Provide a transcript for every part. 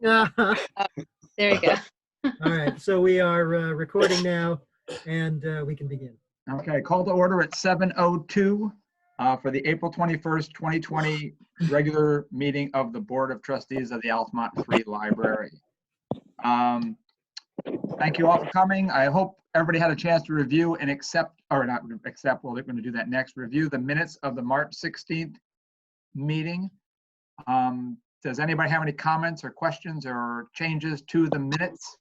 All There you go. right, so we are recording now, and we can begin. Okay, call to order at 7:02 for the April 21st, 2020 regular meeting of the Board of Trustees of the Altamont Free Library. Thank you all for coming. I hope everybody had a chance to review and accept, or not accept, well, they're going to do that next, review the minutes of the March 16th meeting. Does anybody have any comments or questions or changes to the minutes?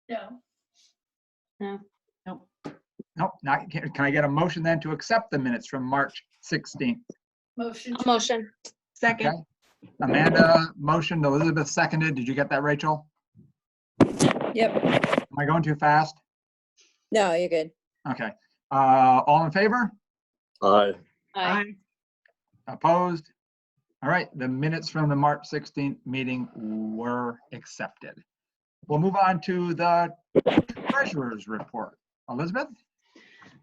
No. No. Nope. Nope, not, can I get a motion then to accept the minutes from March 16th? Motion. Motion. Second. Okay. Amanda motioned, Elizabeth seconded. Did you get that, Rachel? Yep. Am I going too fast? No, you're good. Okay. All in favor? Aye. Aye. Opposed? All right, the minutes from the March 16th meeting were accepted. We'll move on to the treasurer's report. Elizabeth?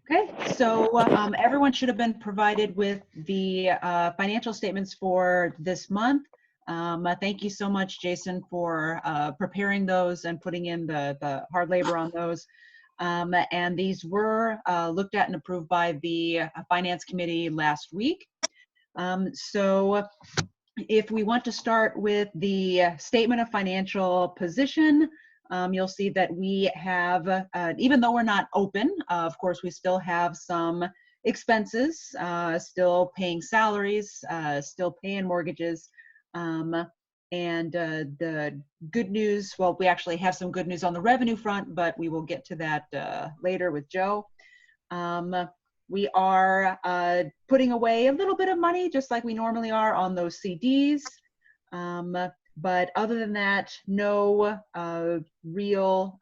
Okay, so everyone should have been provided with the financial statements for this month. Thank you so much, Jason, for preparing those and putting in the hard labor on those. And these were looked at and approved by the Finance Committee last week. So if we want to start with the statement of financial position, you'll see that we have, even though we're not open, of course, we still have some expenses, still paying salaries, still paying mortgages. And the good news, well, we actually have some good news on the revenue front, but we will get to that later with Joe. We are putting away a little bit of money, just like we normally are, on those CDs. But other than that, no real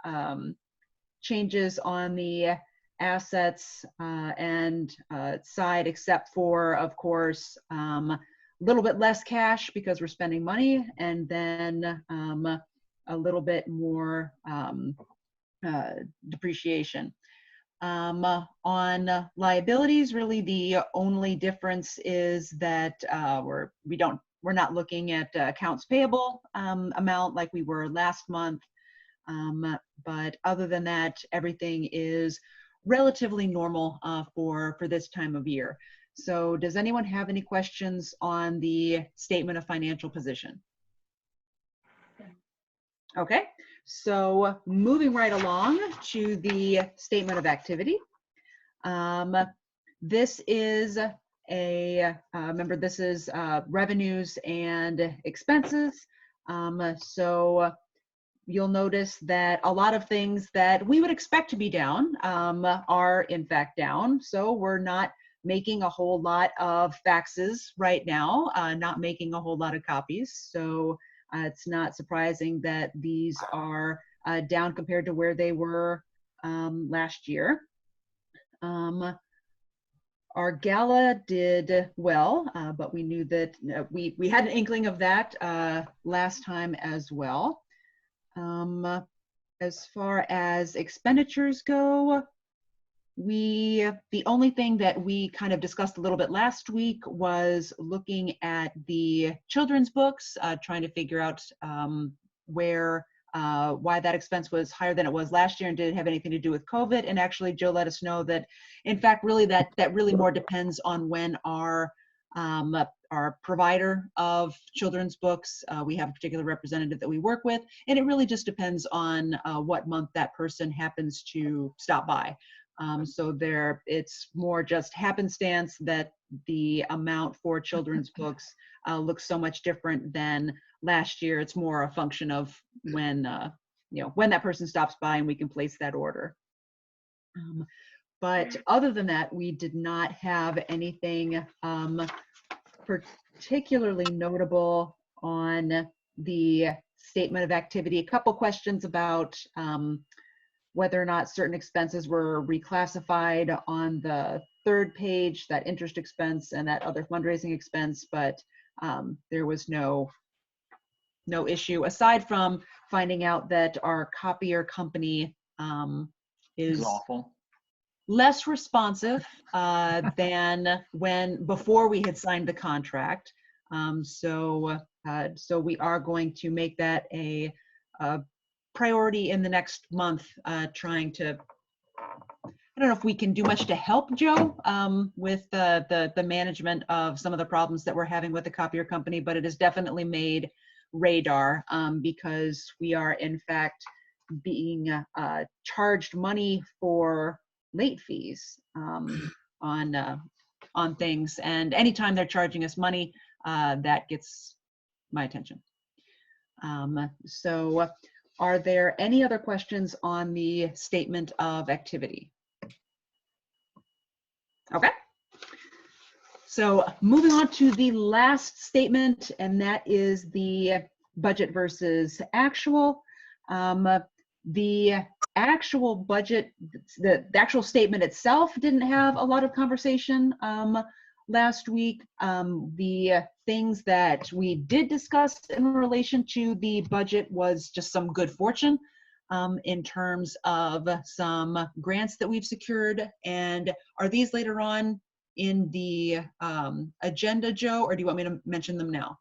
changes on the assets and side, except for, of course, a little bit less cash because we're spending money, and then a little bit more depreciation. On liabilities, really the only difference is that we're not looking at accounts payable amount like we were last month. But other than that, everything is relatively normal for this time of year. So does anyone have any questions on the statement of financial position? Okay, so moving right along to the statement of activity. This is remember, this is revenues and expenses. So you'll notice that a lot of things that we would expect to be down are in fact down. So we're not making a whole lot of faxes right now, not making a whole lot of copies. So it's not surprising that these are down compared to where they were last year. Our gala did well, but we knew that we had an inkling of that last time as well. As far as expenditures go, the only thing that we kind of discussed a little bit last week was looking at the children's books, trying to figure out why that expense was higher than it was last year, and did it have anything to do with COVID. And actually, Joe let us know that, in fact, really that really more depends on when our provider of children's books, we have a particular representative that we work with, and it really just depends on what month that person happens to stop by. So it's more just happenstance that the amount for children's books looks so much different than last year. It's more a function of when that person stops by and we can place that order. But other than that, we did not have anything particularly notable on the statement of activity. A couple questions about whether or not certain expenses were reclassified on the third page, that interest expense and that other fundraising expense, but there was no issue, aside from finding out that our copier company is awful. Less responsive than before we had signed the contract. So So we are going to make that a priority in the next month, trying to, I don't know if we can do much to help Joe with the management of some of the problems that we're having with the copier company, but it has definitely made radar because we are in fact being charged money for late fees on things, and anytime they're charging us money, that gets my attention. So are there any other questions on the statement of activity? Okay. So moving on to the last statement, and that is the budget versus actual. The actual budget, the actual statement itself didn't have a lot of conversation last week. The things that we did discuss in relation to the budget was just some good fortune in terms of some grants that we've secured. And are these later on in the agenda, Joe, or do you want me to mention them now?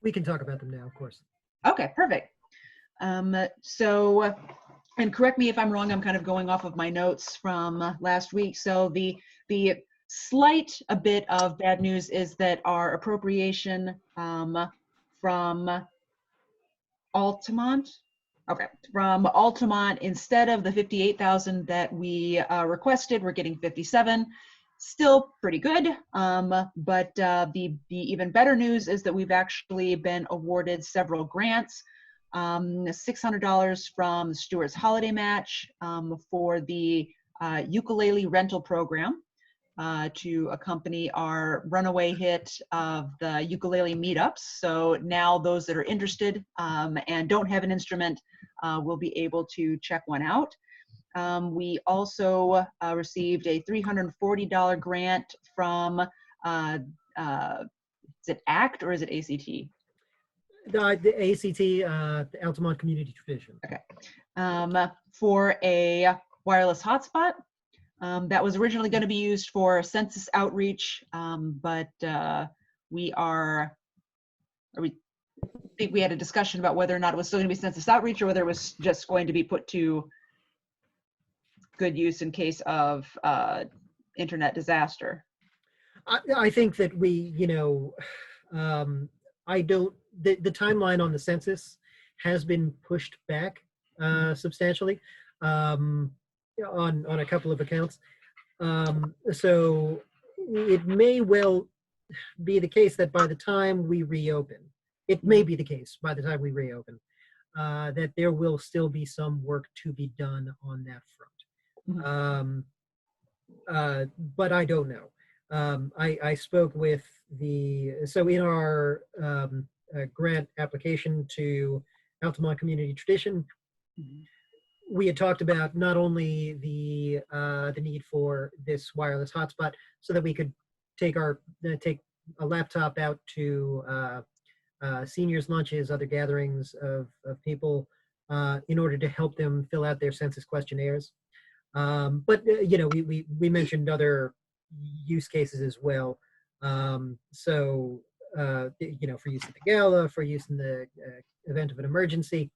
We can talk about them now, of course. Okay, perfect. So, and correct me if I'm wrong, I'm kind of going off of my notes from last week. So the slight a bit of bad news is that our appropriation from Altamont, instead of the 58,000 that we requested, we're getting 57. Still pretty good, but the even better news is that we've actually been awarded several grants. $600 from the Stewart's Holiday Match for the ukulele rental program to accompany our runaway hit of the ukulele meetups. So now those that are interested and don't have an instrument will be able to check one out. We also received a $340 grant from, is it ACT or is it ACT? The ACT, the Altamont Community Tradition. Okay. For a wireless hotspot. That was originally going to be used for census outreach, but we think we had a discussion about whether or not it was still going to be census outreach or whether it was just going to be put to good use in case of internet disaster. I think that we, the timeline on the census has been pushed back substantially on a couple of accounts. So it may well be the case that by the time we reopen, it may be the case by the time we reopen, that there will still be some work to be done on that front. But I don't know. I spoke with so in our grant application to Altamont Community Tradition, we had talked about not only the need for this wireless hotspot so that we could take a laptop out to seniors' lunches, other gatherings of people in order to help them fill out their census questionnaires. But we mentioned other use cases as well. So for use at the gala, for use in the event of an emergency.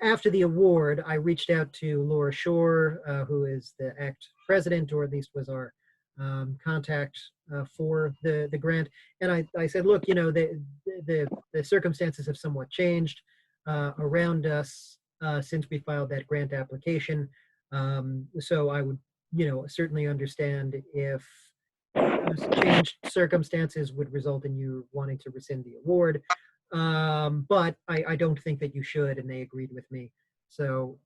After the award, I reached out to Laura Shore, who is the ACT president, or at least was our contact for the grant. And I said, look, the circumstances have somewhat changed around us since we filed that grant application. So I would, certainly understand if changed circumstances would result in you wanting to rescind the award. But I don't think that you should, and they agreed with me. So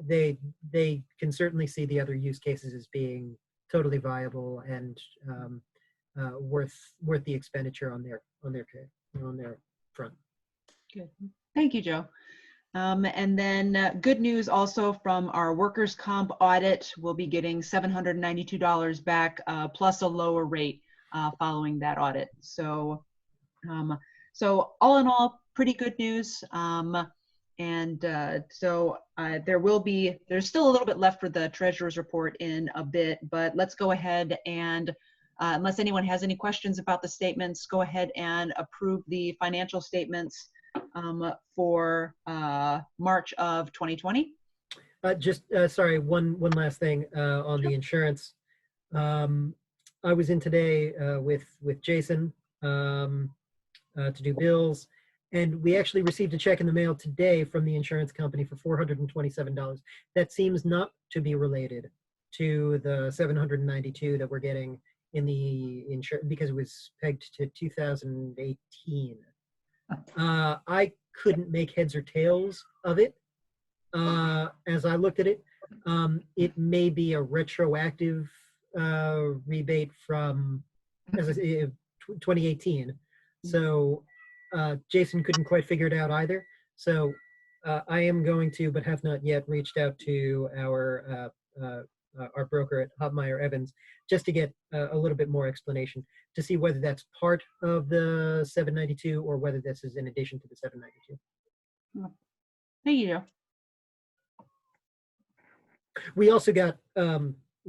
they can certainly see the other use cases as being totally viable and worth the expenditure on their front. Good. Thank you, Joe. And then good news also from our workers' comp audit. We'll be getting $792 back plus a lower rate following that audit. So, so all in all, pretty good news. There's still a little bit left for the treasurer's report in a bit, but let's go ahead and unless anyone has any questions about the statements, go ahead and approve the financial statements for March of 2020. Sorry, one last thing on the insurance. I was in today with Jason to do bills, and we actually received a check in the mail today from the insurance company for $427. That seems not to be related to the $792 that we're getting in the insurance because it was pegged to 2018. I couldn't make heads or tails of it. As I looked at it, it may be a retroactive rebate from, as I say, 2018. So Jason couldn't quite figure it out either. So I am going to, but have not yet reached out to our broker at Hopmeyer Evans just to get a little bit more explanation to see whether that's part of the 792 or whether this is in addition to the 792. Thank you. We also got a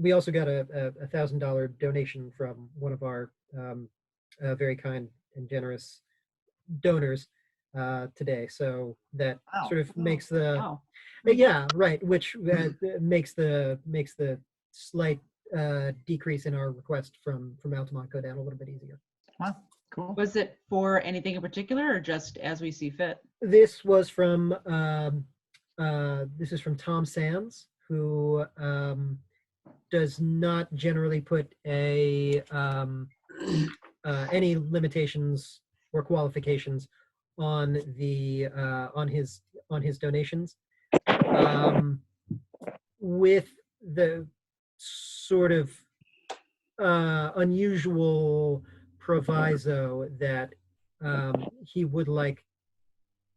$1,000 donation from one of our very kind and generous donors today. So that Wow. sort of makes the Wow. yeah, right, which makes the slight decrease in our request from Altamont go down a little bit easier. Wow, cool. Was it for anything in particular, or just as we see fit? This was from Tom Sands, who does not generally put any limitations or qualifications on the on his donations, with the sort of unusual proviso that he would like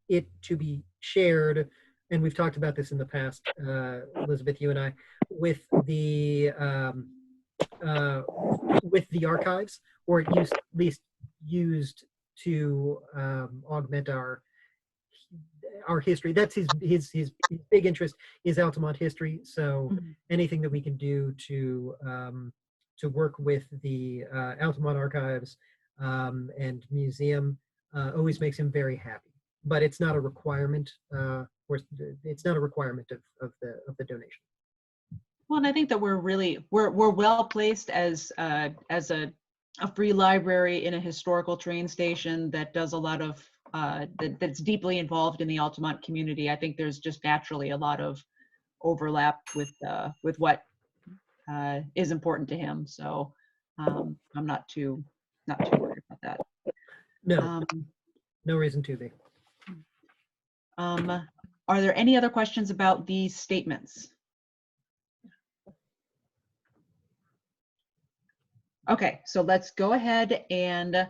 it to be shared, and we've talked about this in the past, Elizabeth, you and I, with the archives, or at least used to augment our history. That's his big interest is Altamont history. So anything that we can do to work with the Altamont archives and museum always makes him very happy. But it's not a requirement. It's not a requirement of the donation. Well, and I think that we're well placed as a free library in a historical train station that does a lot of that's deeply involved in the Altamont community. I think there's just naturally a lot of overlap with what is important to him. So I'm not too worried about that. No, no reason to be. Are there any other questions about these statements? Okay, so let's go ahead and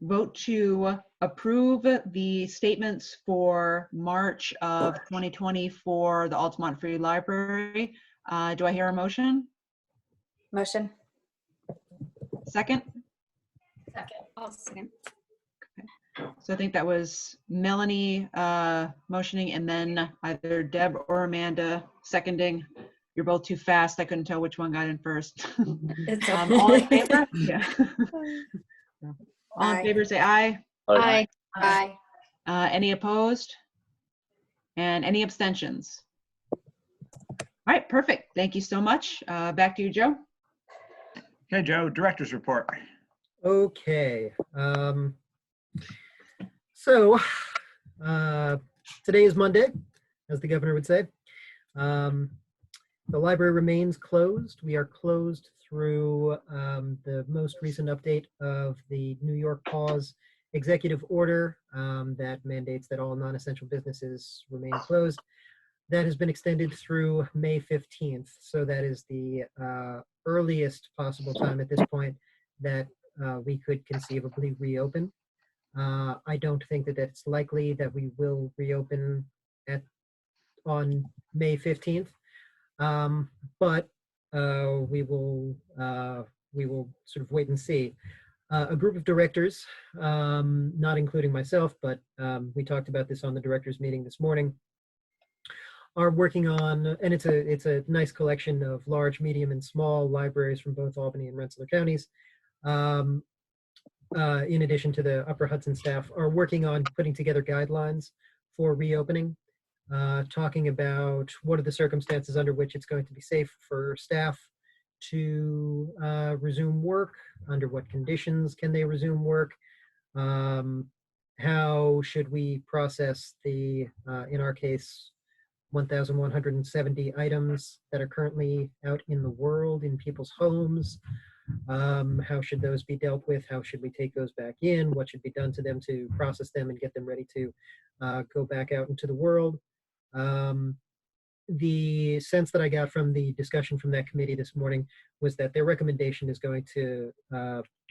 vote to approve the statements for March of 2020 for the Altamont Free Library. Do I hear a motion? Motion. Second? Second. I'll second. So I think that was Melanie motioning, and then either Deb or Amanda seconding. You're both too fast. I couldn't tell which one got in first. It's All in favor? Yeah. All in Aye. favor, say aye. Aye. Aye. Any opposed? And any abstentions? All right, perfect. Thank you so much. Back to you, Joe. Okay, Joe, director's report. Okay. So today is Monday, as the governor would say. The library remains closed. We are closed through the most recent update of the New York Pause executive order that mandates that all non-essential businesses remain closed. That has been extended through May 15th. So that is the earliest possible time at this point that we could conceivably reopen. I don't think that it's likely that we will reopen on May 15th. But we will sort of wait and see. A group of directors, not including myself, but we talked about this on the directors meeting this morning, are working on, and it's a nice collection of large, medium, and small libraries from both Albany and Rensselaer counties. Um, in addition to the Upper Hudson staff, are working on putting together guidelines for reopening, talking about what are the circumstances under which it's going to be safe for staff to resume work, under what conditions can they resume work, how should we process the, in our case, 1,170 items that are currently out in the world in people's homes. How should those be dealt with? How should we take those back in? What should be done to them to process them and get them ready to go back out into the world? The sense that I got from the discussion from that committee this morning was that their recommendation is going to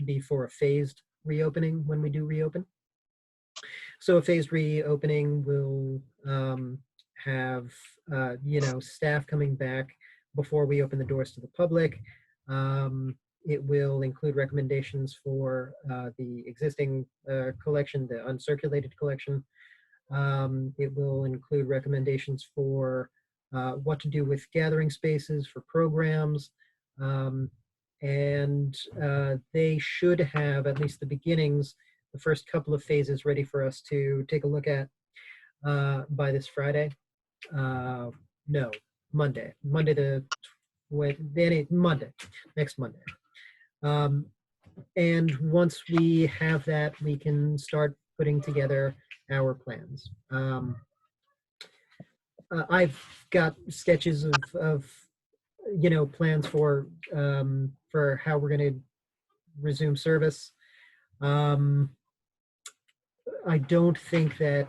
be for a phased reopening when we do reopen. So a phased reopening will have, staff coming back before we open the doors to the public. It will include recommendations for the existing collection, the uncirculated collection. It will include recommendations for what to do with gathering spaces for programs. And they should have at least the beginnings, the first couple of phases ready for us to take a look at by this Friday. No, Monday. Monday, next Monday. And once we have that, we can start putting together our plans. I've got sketches of plans for how we're going to resume service. I don't think that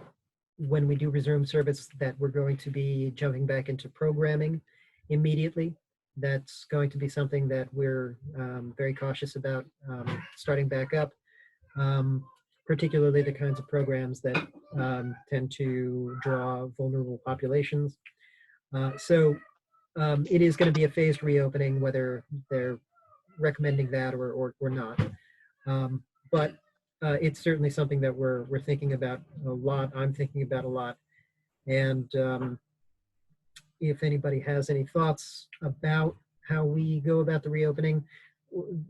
when we do resume service that we're going to be jumping back into programming immediately. That's going to be something that we're very cautious about starting back up, particularly the kinds of programs that tend to draw vulnerable populations. So it is going to be a phased reopening, whether they're recommending that or not. But it's certainly something that we're thinking about a lot. I'm thinking about a lot. And if anybody has any thoughts about how we go about the reopening,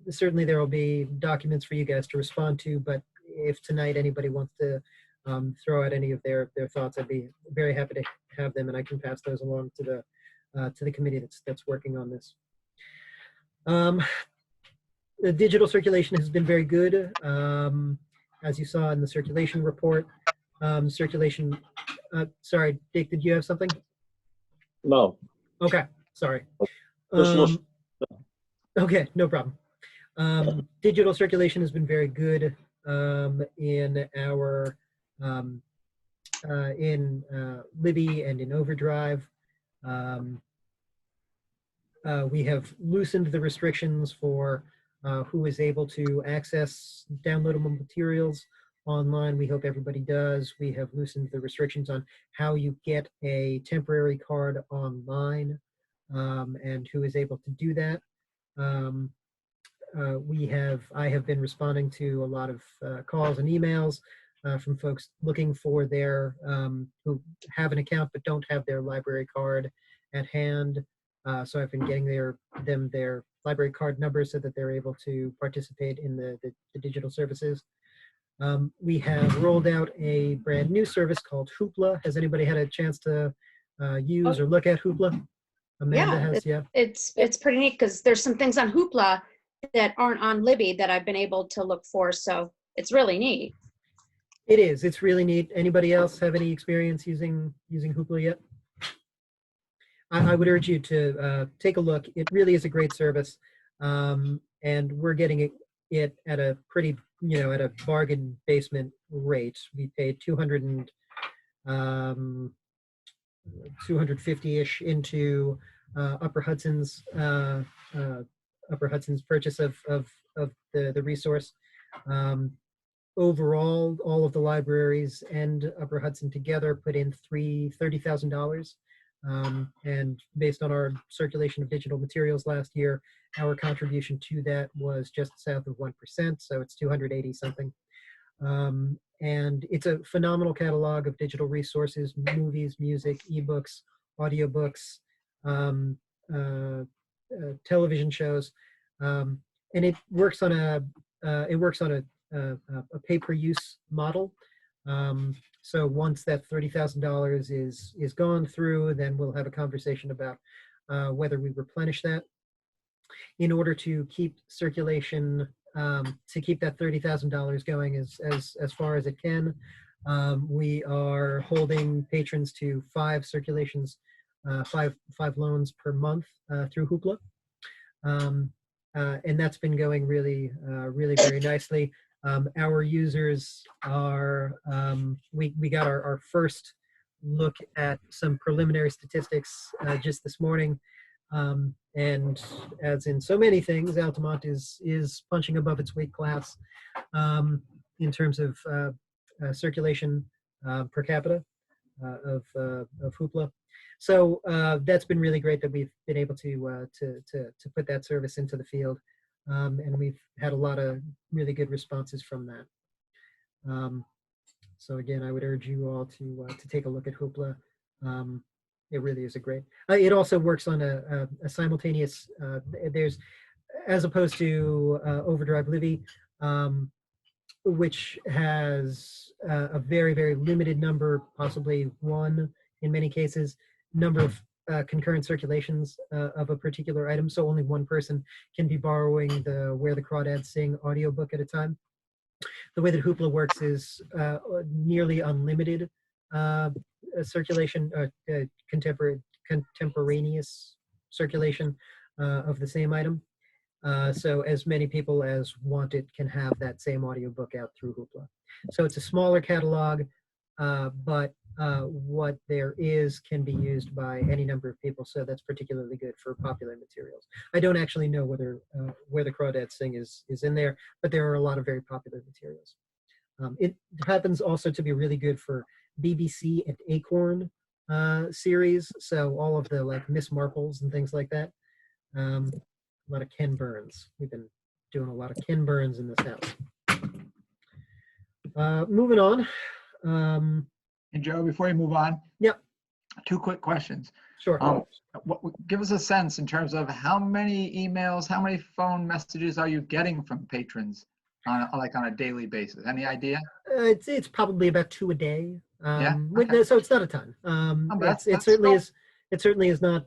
certainly there will be documents for you guys to respond to. But if tonight anybody wants to throw out any of their thoughts, I'd be very happy to have them, and I can pass those along to the committee that's working on this. The digital circulation has been very good, as you saw in the circulation report. Circulation. Sorry, Dick, did you have something? No. Okay, sorry. Just listen. Okay, no problem. Digital circulation has been very good in our in Libby and in Overdrive. We have loosened the restrictions for who is able to access downloadable materials online. We hope everybody does. We have loosened the restrictions on how you get a temporary card online and who is able to do that. I have been responding to a lot of calls and emails from folks looking for their, who have an account but don't have their library card at hand. So I've been getting them their library card numbers so that they're able to participate in the digital services. We have rolled out a brand new service called Hoopla. Has anybody had a chance to use or look at Hoopla? Amanda has, yeah. It's pretty neat because there's some things on Hoopla that aren't on Libby that I've been able to look for. So it's really neat. It is. It's really neat. Anybody else have any experience using Hoopla yet? I would urge you to take a look. It really is a great service, and we're getting it at a pretty, at a bargain basement rate. We paid 250-ish into Upper Hudson's purchase of the resource. Overall, all of the libraries and Upper Hudson together put in $30,000. And based on our circulation of digital materials last year, our contribution to that was just south of 1%, so it's 280 something. And it's a phenomenal catalog of digital resources, movies, music, ebooks, audiobooks, television shows, and it works on a pay-per-use model. So once that $30,000 is gone through, then we'll have a conversation about whether we replenish that. In order to keep circulation, to keep that $30,000 going as far as it can, we are holding patrons to 5 circulations, five loans per month through Hoopla. And that's been going really very nicely. Our users are, we got our first look at some preliminary statistics just this morning. And as in so many things, Altamont is punching above its weight class in terms of circulation per capita of Hoopla. So that's been really great that we've been able to put that service into the field, and we've had a lot of really good responses from that. So again, I would urge you all to take a look at Hoopla. It really is a great. It also works on a simultaneous. There's, as opposed to Overdrive Livy, which has a very limited number, possibly one in many cases, number of concurrent circulations of a particular item. So only one person can be borrowing the Where the Crawdads Sing audiobook at a time. The way that Hoopla works is nearly unlimited circulation, contemporaneous circulation of the same item. So as many people as want it can have that same audiobook out through Hoopla. So it's a smaller catalog, but what there is can be used by any number of people. So that's particularly good for popular materials. I don't actually know whether Where the Crawdads Sing is in there, but there are a lot of very popular materials. It happens also to be really good for BBC and Acorn series. So all of the like Miss Marples and things like that. A lot of Ken Burns. We've been doing a lot of Ken Burns in this house. Moving on. And Joe, before you move on. Yep. 2 quick questions. Sure. Give us a sense in terms of how many emails, how many phone messages are you getting from patrons on a daily basis? Any idea? It's probably about 2 a day. Yeah? Okay. So it's not a ton. It certainly is not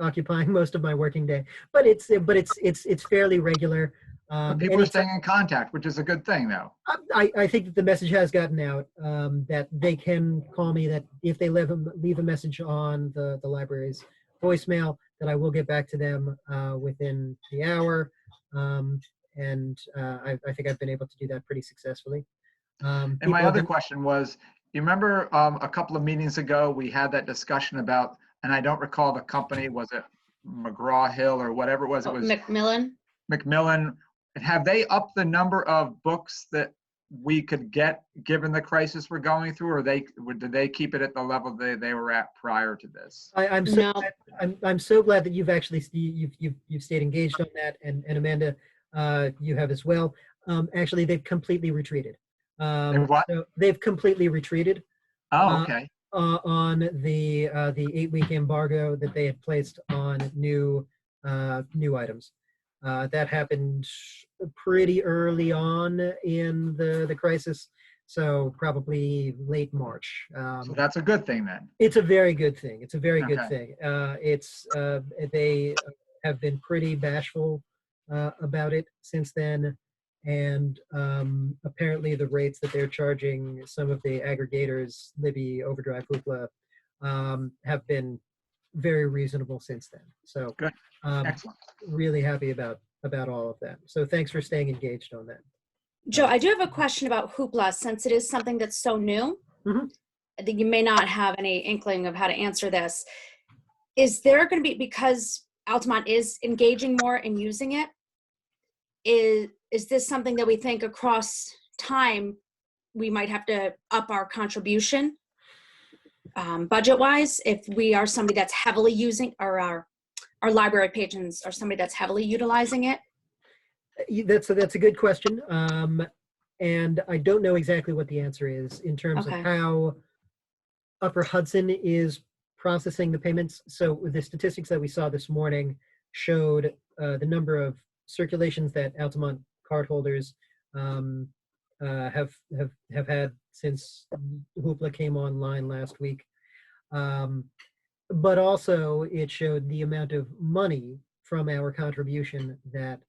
occupying most of my working day, but it's fairly regular. But people are staying in contact, which is a good thing, though. I think that the message has gotten out that they can call me, that if they leave a message on the library's voicemail, that I will get back to them within the hour. And I think I've been able to do that pretty successfully. And my other question was, you remember a couple of meetings ago, we had that discussion about, and I don't recall the company, was it McGraw-Hill or whatever it was? It was Macmillan. Have they upped the number of books that we could get given the crisis we're going through, or did they keep it at the level they were at prior to this? I'm so glad that you've actually you've stayed engaged on that, and Amanda, you have as well. Actually, they've completely retreated. So they've completely retreated. Oh, okay. On the 8-week embargo that they had placed on new items. That happened pretty early on in the crisis, so probably late March. So that's a good thing then. It's a very good thing. It's a very good thing. They have been pretty bashful about it since then, and apparently the rates that they're charging some of the aggregators, Libby, Overdrive, Hoopla, have been very reasonable since then. So good. Excellent. Really happy about all of that. So thanks for staying engaged on that. Joe, I do have a question about Hoopla, since it is something that's so new. Mm-hmm. I think you may not have any inkling of how to answer this. Is there going to be, because Altamont is engaging more in using it, is this something that we think across time we might have to up our contribution budget-wise if we are somebody that's heavily using, or our library patrons are somebody that's heavily utilizing it? That's a good question, and I don't know exactly what the answer is in terms of how Upper Hudson is processing the payments. So the statistics that we saw this morning showed the number of circulations that Altamont cardholders have had since Hoopla came online last week. But also it showed the amount of money from our contribution that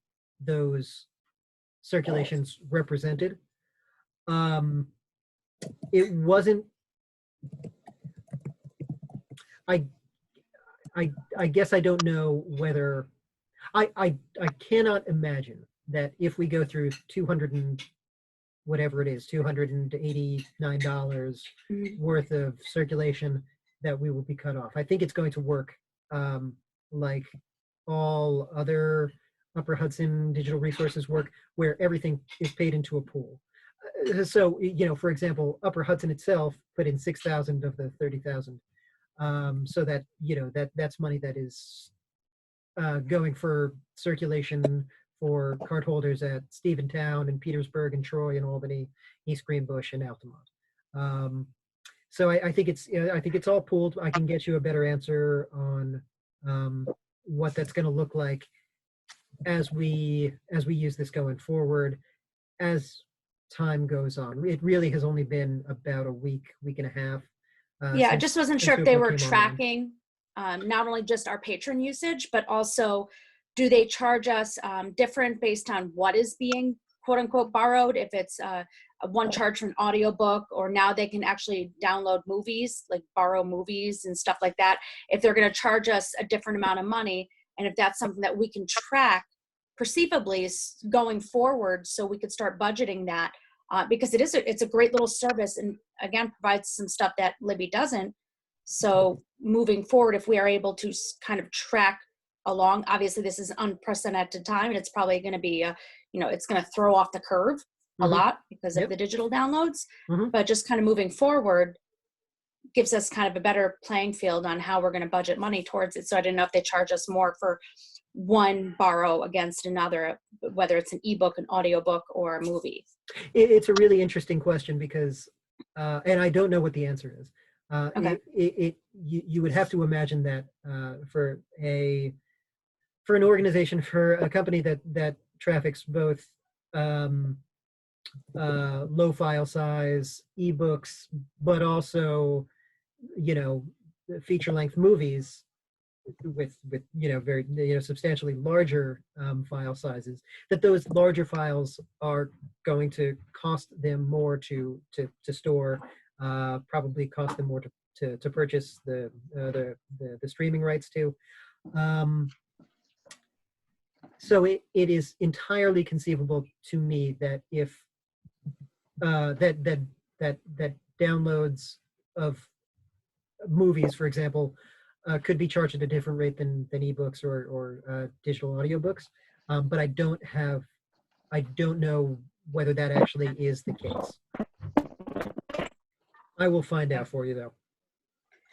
those circulations represented. It wasn't, I guess I don't know whether, I cannot imagine that if we go through 200 and whatever it is, $289 worth of circulation, that we will be cut off. I think it's going to work like all other Upper Hudson digital resources work, where everything is paid into a pool. So, for example, Upper Hudson itself put in 6,000 of the 30,000. So that, that's money that is going for circulation for cardholders at Steventown and Petersburg and Troy and Albany, East Greenbush and Altamont. So I think it's all pooled. I can get you a better answer on what that's going to look like as we use this going forward, as time goes on. It really has only been about a week and a half. Yeah, I just wasn't sure if they were came online. tracking not only just our patron usage, but also do they charge us different based on what is being quote unquote borrowed? If it's one charge for an audiobook, or now they can actually download movies, like borrow movies and stuff like that. If they're going to charge us a different amount of money, and if that's something that we can track perceivably going forward, so we could start budgeting that. Because it's a great little service, and again provides some stuff that Libby doesn't. So moving forward, if we are able to kind of track along, obviously this is unprecedented time, and it's probably going to be it's going to throw off the curve a lot because of the digital downloads. But just kind of moving forward gives us kind of a better playing field on how we're going to budget money towards it. So I didn't know if they charge us more for one borrow against another, whether it's an ebook, an audiobook, or a movie. It's a really interesting question because, and I don't know what the answer is. Okay. You would have to imagine that for an organization, for a company that traffics both low file size ebooks, but also feature length movies with very substantially larger file sizes, that those larger files are going to cost them more to store, probably cost them more to purchase the streaming rights to. So it is entirely conceivable to me that if that downloads of movies, for example, could be charged at a different rate than ebooks or digital audiobooks, but I don't know whether that actually is the case. I will find out for you though.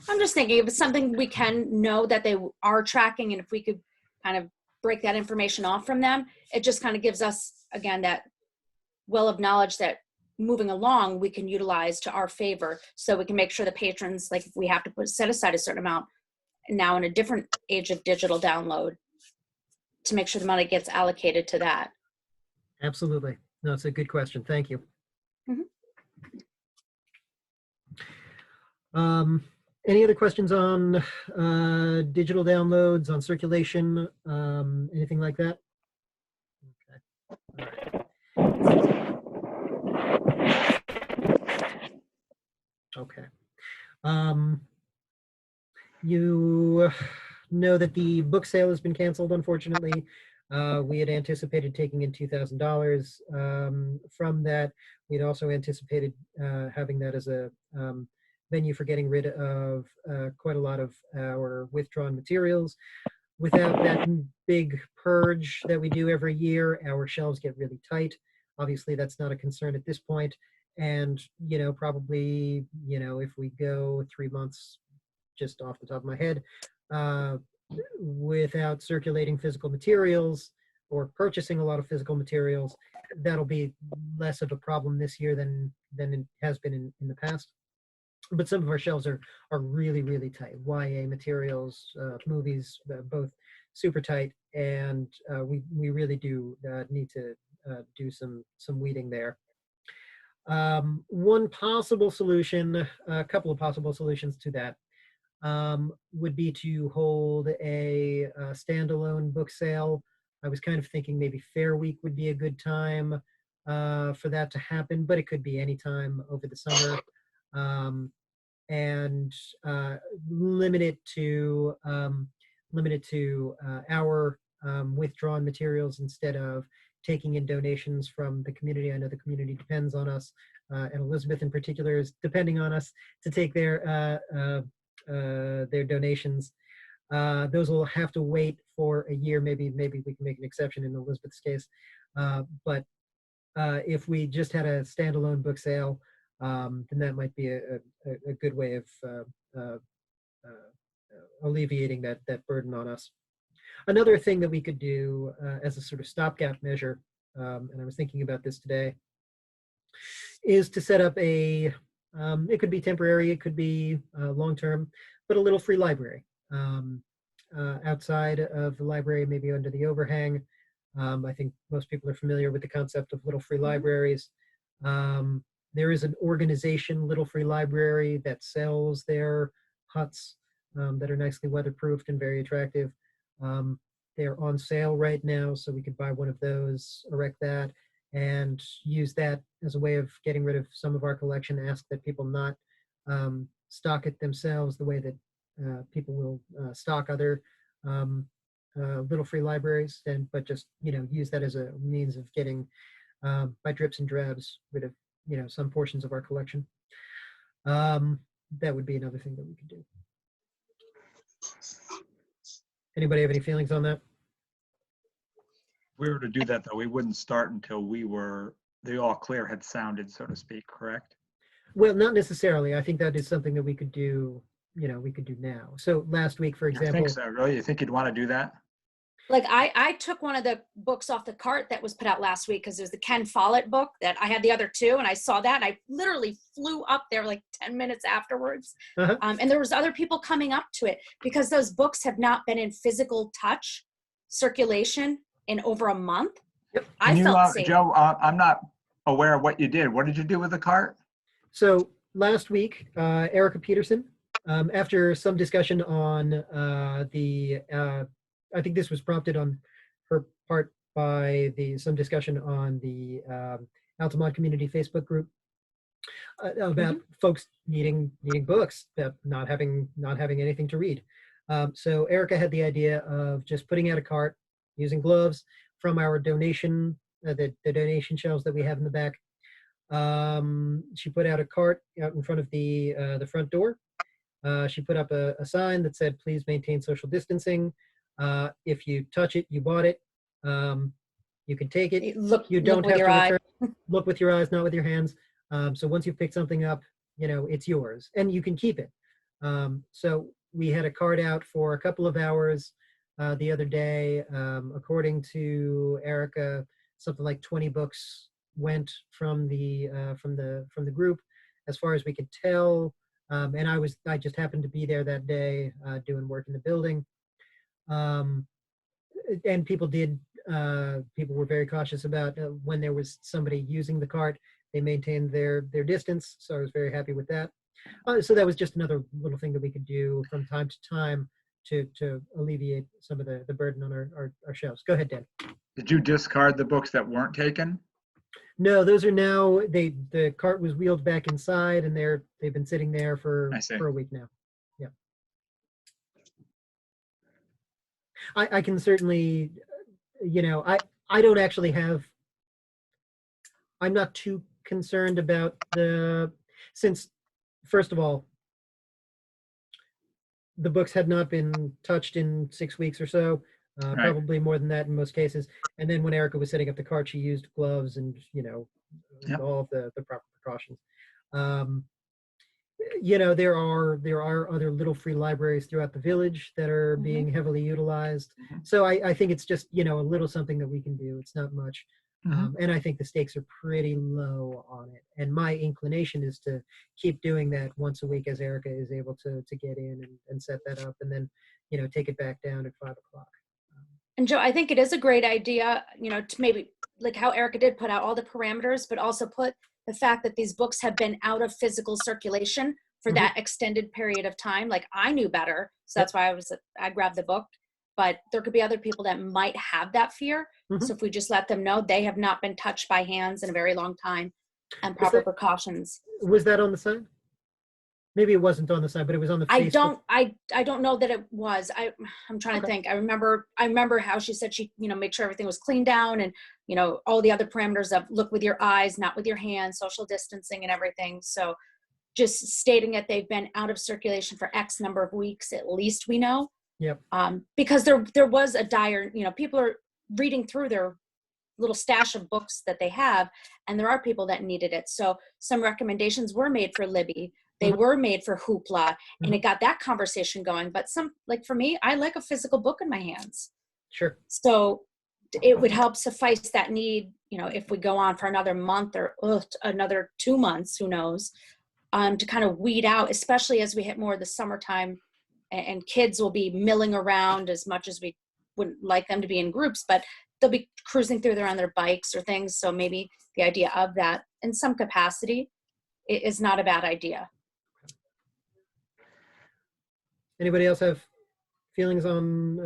I'm just thinking if it's something we can know that they are tracking, and if we could kind of break that information off from them, it just kind of gives us, again, that well of knowledge that moving along we can utilize to our favor, so we can make sure the patrons, like if we have to set aside a certain amount now in a different age of digital download, to make sure the money gets allocated to that. Absolutely. No, it's a good question. Thank you. Any other questions on digital downloads, on circulation, anything like that? Okay. You know that the book sale has been canceled, unfortunately. We had anticipated taking in $2,000 from that. We'd also anticipated having that as a venue for getting rid of quite a lot of our withdrawn materials. Without that big purge that we do every year, our shelves get really tight. Obviously, that's not a concern at this point. And, probably, if we go 3 months, just off the top of my head, without circulating physical materials or purchasing a lot of physical materials, that'll be less of a problem this year than it has been in the past. but some of our shelves are really, really tight. YA materials, movies, both super tight, and we really do need to do some weeding there. One possible solution, a couple of possible solutions to that, would be to hold a standalone book sale. I was kind of thinking maybe Fair Week would be a good time for that to happen, but it could be any time over the summer. And limit it to our withdrawn materials instead of taking in donations from the community. I know the community depends on us, and Elizabeth in particular is depending on us to take their donations. Those will have to wait for a year. Maybe we can make an exception in Elizabeth's case. But if we just had a standalone book sale, then that might be a good way of alleviating that burden on us. Another thing that we could do as a sort of stopgap measure, and I was thinking about this today, is to set up a, it could be temporary, it could be long-term, but a little free library. Outside of the library, maybe under the overhang. I think most people are familiar with the concept of little free libraries. There is an organization, Little Free Library, that sells their huts that are nicely weatherproofed and very attractive. They're on sale right now, so we could buy one of those, erect that, and use that as a way of getting rid of some of our collection. Ask that people not stock it themselves the way that people will stock other little free libraries, but just use that as a means of getting by drips and drabs rid of some portions of our collection. That would be another thing that we could do. Anybody have any feelings on that? If we were to do that, though, we wouldn't start until the all clear had sounded, so to speak, correct? Well, not necessarily. I think that is something that we could do, we could do now. So last week, for I example. think so, really? You think you'd want to do that? Like I took one of the books off the cart that was put out last week because there's the Ken Follett book that I had the other two, and I saw that and I literally flew up there like 10 minutes afterwards. Uh-huh. And there was other people coming up to it because those books have not been in physical touch circulation in over a month. Yep. I felt safe. Joe, I'm not aware of what you did. What did you do with the cart? So last week, Erica Peterson, after some discussion on I think this was prompted on her part by some discussion on the Altamont community Facebook group about folks needing books, not having anything to read. So Erica had the idea of just putting out a cart using gloves from our donation, the donation shelves that we have in the back. She put out a cart out in front of the front door. She put up a sign that said, "Please maintain social distancing. If you touch it, you bought it. You can take it. You don't have to return. Look with your eyes, not with your hands. So once you've picked something up, it's yours, and you can keep it." So we had a cart out for a couple of hours the other day. According to Erica, something like 20 books went from the group, as far as we could tell. And I just happened to be there that day doing work in the building. And people were very cautious about when there was somebody using the cart. They maintained their distance, so I was very happy with that. So that was just another little thing that we could do from time to time to alleviate some of the burden on our shelves. Go ahead, Dan. Did you discard the books that weren't taken? No, those are now, the cart was wheeled back inside, and they've been sitting there for a week now. Yeah. I can certainly, I don't actually I'm not too concerned about since, first of all, the books had not been touched in 6 weeks or so, Right. Probably more than that in most cases. And then when Erica was setting up the cart, she used gloves and, Yep. all of the proper precautions. There are other little free libraries throughout the village that are being heavily utilized. Mhm. So I think it's just, a little something that we can do. It's not much. And I think the stakes are pretty low on it. And my inclination is to keep doing that once a week as Erica is able to get in and set that up, and then, take it back down at 5 o'clock. And Joe, I think it is a great idea, to maybe like how Erica did put out all the parameters, but also put the fact that these books have been out of physical circulation for that extended period of time. Like I knew better. So that's why I grabbed the book, but there could be other people that might have that fear. So if we just let them know they have not been touched by hands in a very long time and proper precautions. Was that on the side? Maybe it wasn't on the side, but it was on the Facebook. I don't know that it was. I'm trying to think. I remember how she said she, made sure everything was cleaned down and, all the other parameters of look with your eyes, not with your hands, social distancing and everything. So just stating that they've been out of circulation for X number of weeks, at least we know. Yep. Because there was a dire, people are reading through their little stash of books that they have, and there are people that needed it. So some recommendations were made for Libby. They were made for Hoopla, and it got that conversation going. But like for me, I like a physical book in my hands. Sure. So it would help suffice that need, if we go on for another month or another 2 months, who knows, to kind of weed out, especially as we hit more of the summertime, and kids will be milling around as much as we wouldn't like them to be in groups, but they'll be cruising through there on their bikes or things. So maybe the idea of that in some capacity is not a bad idea. Anybody else have feelings on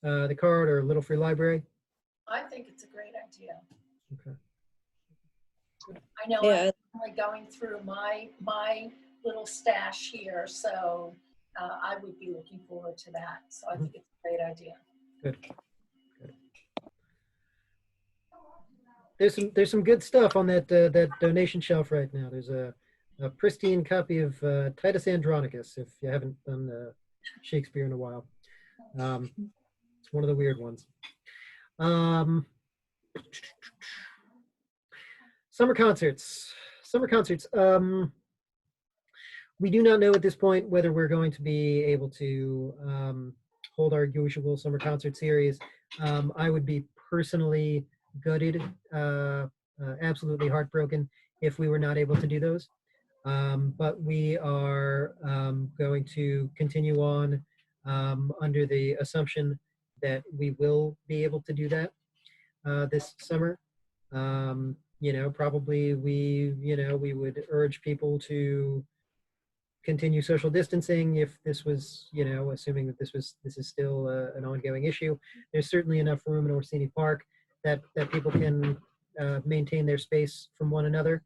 the card or Little Free Library? I think it's a great idea. Okay. I know Yeah. I'm only going through my little stash here, so I would be looking forward to that. So I think it's a great idea. Good. There's some good stuff on that donation shelf right now. There's a pristine copy of Titus Andronicus, if you haven't done Shakespeare in a while. It's one of the weird ones. Summer concerts. We do not know at this point whether we're going to be able to hold our usual summer concert series. I would be personally gutted, absolutely heartbroken if we were not able to do those. But we are going to continue on under the assumption that we will be able to do that this summer. Probably we would urge people to continue social distancing if this was, assuming that this is still an ongoing issue. There's certainly enough room in Orsini Park that people can maintain their space from one another.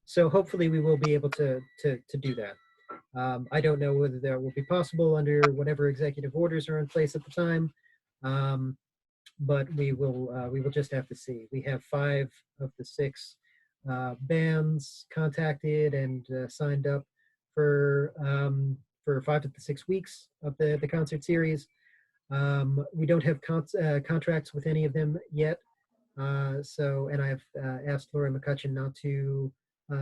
So hopefully we will be able to do that. I don't know whether that will be possible under whatever executive orders are in place at the time, but we will just have to see. We have 5 of the 6 bands contacted and signed up for 5 of the 6 weeks of the concert series. We don't have contracts with any of them yet. And I've asked Laura McCutcheon not to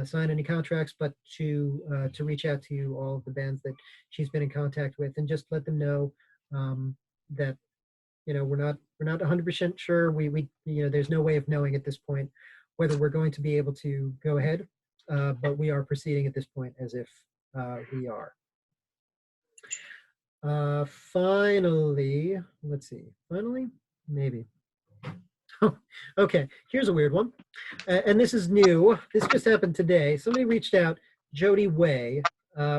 sign any contracts, but to reach out to all of the bands that she's been in contact with and just let them know that we're not 100% sure. We there's no way of knowing at this point whether we're going to be able to go ahead, but we are proceeding at this point as if we are. Finally, let's see. Finally, maybe. Okay, here's a weird one. And this is new. This just happened today. Somebody reached out, Jody Way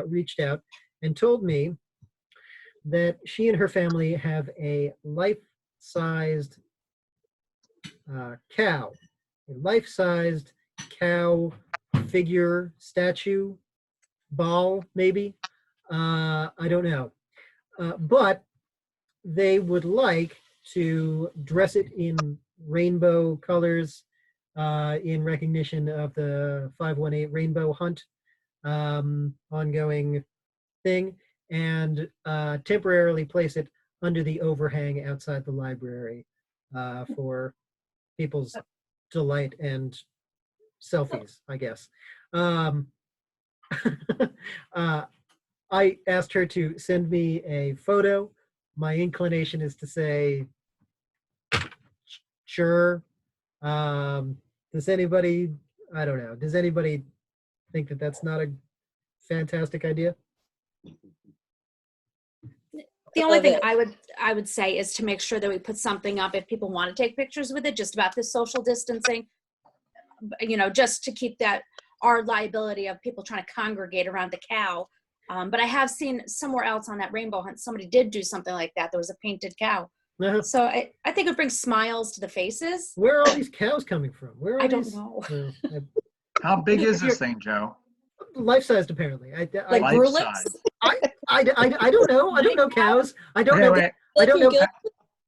reached out and told me that she and her family have a life-sized cow. A life-sized cow figure, statue, ball, maybe. I don't know. But they would like to dress it in rainbow colors in recognition of the 518 Rainbow Hunt ongoing thing, and temporarily place it under the overhang outside the library for people's delight and selfies, I guess. I asked her to send me a photo. My inclination is to say, sure. Does anybody, I don't know, does anybody think that that's not a fantastic idea? The only thing Love I would say is to make sure that we put something up if people want to take pictures with it, just about the social distancing, you know, just to keep that our liability of people trying to congregate around the cow. But I have seen somewhere else on that rainbow hunt, somebody did do something like that. There was a painted cow. Uh, So I think it brings smiles to the faces. where are all these cows coming from? Where are I don't these? know. How big is If you're- this thing, Joe? Life-sized, apparently. Like Life Grulix? size. I don't know. I don't know cows. I don't Okay, know. wait. I don't know. Gil-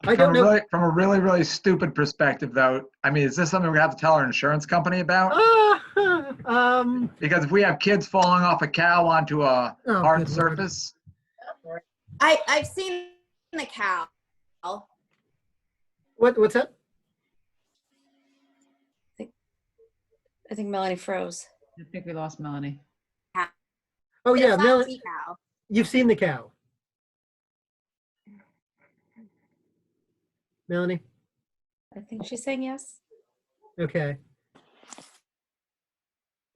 I don't know. From a really, really stupid perspective, though, I mean, is this something we have to tell our insurance company about? Because if we have kids falling off a cow onto a Oh, hard good Lord. surface, I've seen the cow. What's that? I think Melanie froze. I think we lost Melanie. Oh yeah, It's not sea cow. you've seen the cow. Melanie? I think she's saying yes. Okay.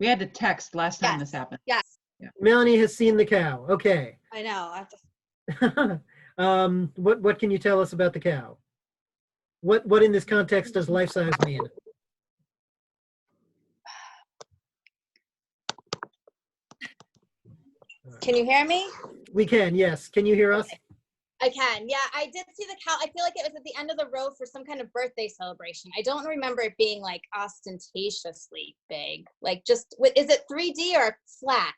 We had to text last time this Yes. happened. Yes, Melanie has seen the cow. Okay. I know. I have to What can you tell us about the cow? What in this context does life size mean? Can you hear me? We can, yes. Can you hear us? I can. Yeah, I did see the cow. I feel like it was at the end of the road for some kind of birthday celebration. I don't remember it being like ostentatiously big. Like just, is it 3D or flat?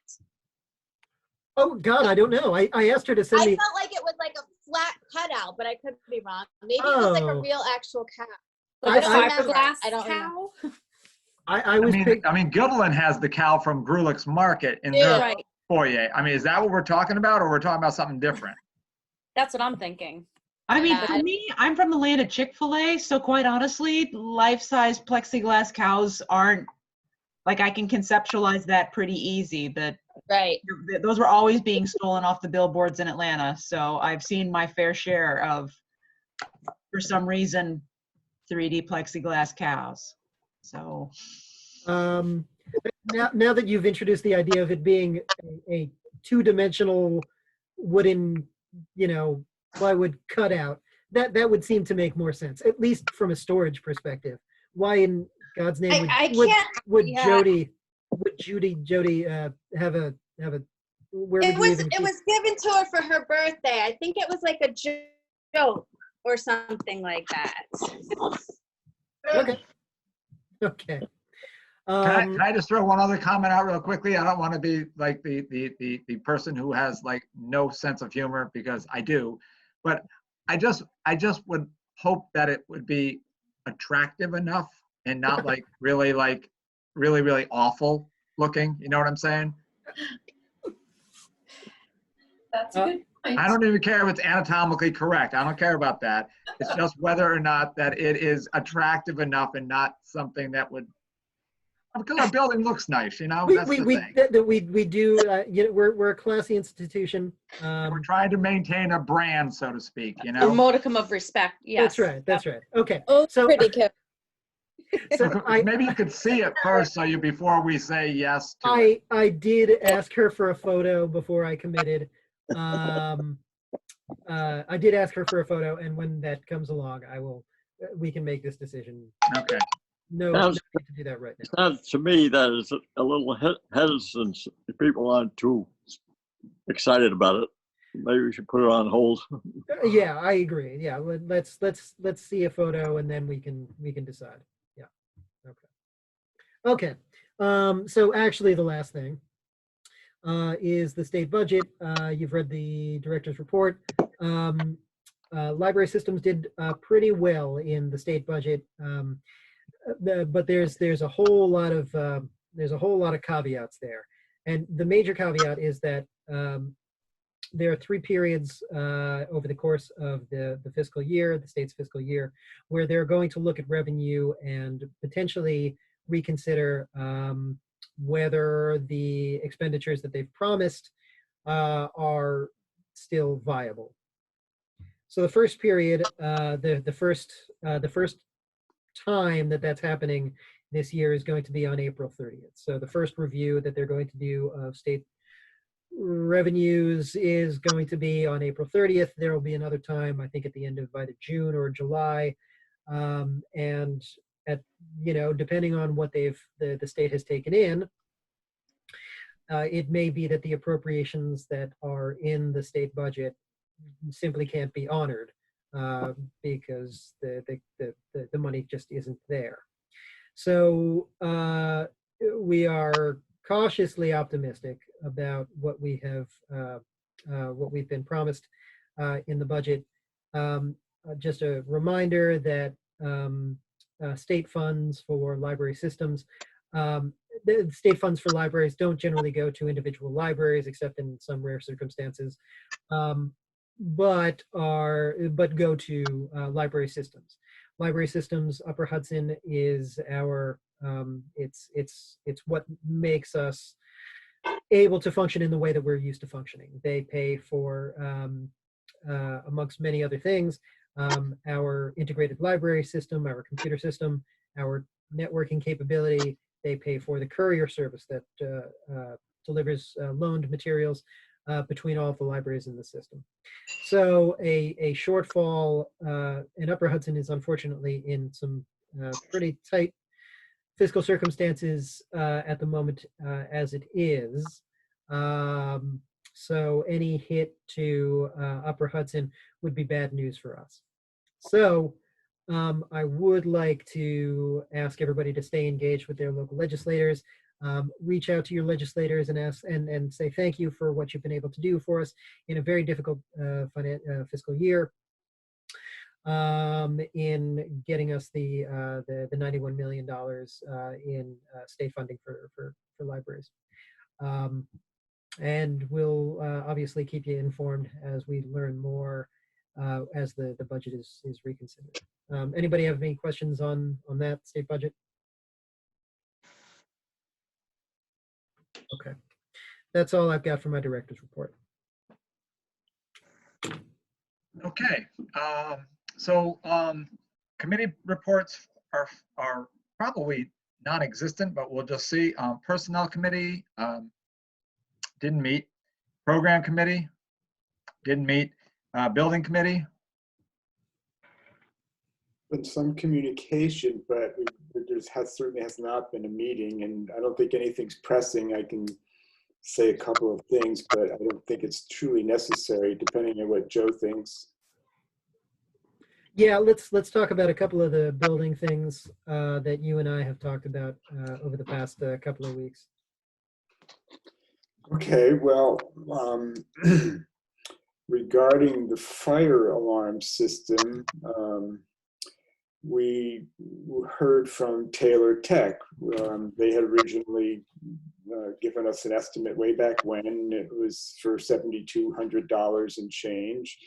Oh God, I don't know. I asked her to I send me. felt like it was like a flat cutout, but I could be wrong. Maybe it was like a Oh. real actual cow. Like I- a I- fiberglass I don't cow? I was pick- I mean, Gilliland has the cow from Grulick's Market in Yeah. their Right. foyer. I mean, is that what we're talking about, or we're talking about something different? That's what I'm thinking. I mean, Yeah, for me, I'm from the land of Chick-fil-A, so quite honestly, life-size plexiglass cows aren't, like, I can conceptualize that pretty easy, that Right. those were always being stolen off the billboards in Atlanta, so I've seen my fair share of, for some reason, 3D plexiglass cows. So, now that you've introduced the idea of it being a two-dimensional wooden, plywood cutout, that would seem to make more sense, at least from a storage perspective. Why in God's name I would can't. would yeah. Jody have a where would It you was even it keep- was given to her for her birthday. I think it was like a joke or something like that. Okay. Okay. Can I just throw one other comment out real quickly? I don't want to be like the person who has like no sense of humor, because I do, but I just would hope that it would be attractive enough and not like really awful looking. You know what I'm saying? That's a good point. I don't even care if it's anatomically correct. I don't care about that. It's just whether or not that it is attractive enough and not something that would, because our building looks nice, that's the thing. we do, we're a classy institution. We're trying to maintain a brand, so to speak, A modicum of respect. Yes. That's right. Okay. Oh, So, pretty cute. so Maybe you could see it first, before we say yes to it. I did ask her for a photo before I committed. I did ask her for a photo, and when that comes along, we can make this decision. Okay. No need to do that right now. Sounds to me that is a little hesitant if people aren't too excited about it. Maybe we should put it on hold. Yeah, I agree. Yeah, let's see a photo, and then we can decide. Yeah. Okay. So actually, the last thing is the state budget. You've read the director's report. Library systems did pretty well in the state budget, but there's a whole lot of caveats there, and the major caveat is that there are 3 periods over the course of the fiscal year, the state's fiscal year, where they're going to look at revenue and potentially reconsider whether the expenditures that they've promised are still viable. So the first period, the first time that that's happening this year is going to be on April 30th. So the first review that they're going to do of state revenues is going to be on April 30th. There will be another time, I think, at the end of either June or July. And at, depending on what the state has taken in, it may be that the appropriations that are in the state budget simply can't be honored because the money just isn't there. So we are cautiously optimistic about what we have, what we've been promised in the budget. Just a reminder that state funds for library systems, the state funds for libraries don't generally go to individual libraries except in some rare circumstances, but go to library systems. Library Systems Upper Hudson is our it's what makes us able to function in the way that we're used to functioning. They pay for amongst many other things, our integrated library system, our computer system, our networking capability. They pay for the courier service that delivers loaned materials between all of the libraries in the system. So a shortfall in Upper Hudson is unfortunately in some pretty tight fiscal circumstances at the moment as it is. So any hit to Upper Hudson would be bad news for us. So I would like to ask everybody to stay engaged with their local legislators. Reach out to your legislators and ask and say thank you for what you've been able to do for us in a very difficult fiscal year in getting us the $91 million in state funding for libraries. And we'll obviously keep you informed as we learn more as the budget is reconsidered. Anybody have any questions on that state budget? Okay, that's all I've got for my director's report. Okay, so committee reports are probably non-existent, but we'll just see. Personnel committee didn't meet. Program committee didn't meet. Building committee. Been some communication, but there certainly has not been a meeting, and I don't think anything's pressing. I can say a couple of things, but I don't think it's truly necessary, depending on what Joe thinks. Yeah, let's talk about a couple of the building things that you and I have talked about over the past couple of weeks. Okay, well, regarding the fire alarm system, we heard from Taylor Tech. They had originally given us an estimate way back when. It was for $7,200 and change.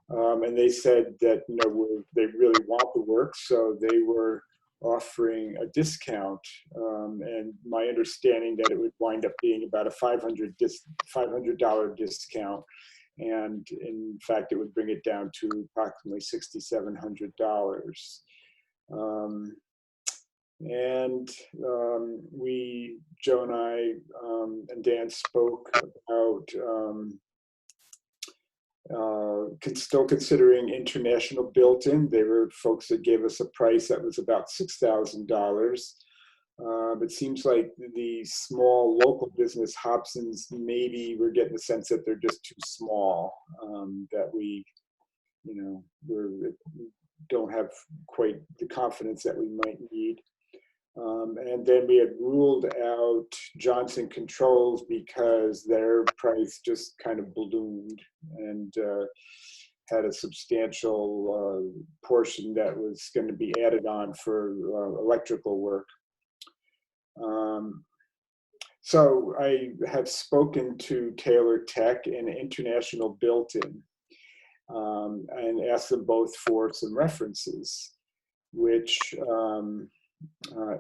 And they said that they really want the work, so they were offering a discount. And my understanding that it would wind up being about a $500 discount. And in fact, it would bring it down to approximately $6,700. Joe and I and Dan spoke about still considering International built-in. They were folks that gave us a price that was about $6,000. It seems like the small local business Hobsons, maybe we're getting the sense that they're just too small, that we don't have quite the confidence that we might need. And then we had ruled out Johnson Controls because their price just kind of ballooned and had a substantial portion that was going to be added on for electrical work. So I have spoken to Taylor Tech and International Built-in and asked them both for some references, which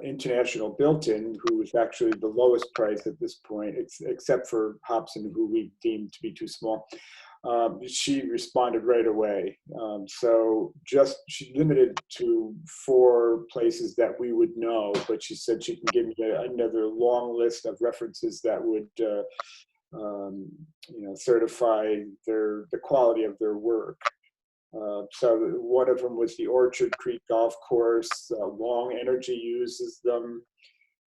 International Built-in, who is actually the lowest price at this point, except for Hobson, who we deemed to be too small, she responded right away. So just she limited to 4 places that we would know, but she said she can give me another long list of references that would certify the quality of their work. So one of them was the Orchard Creek Golf Course. Long Energy uses them.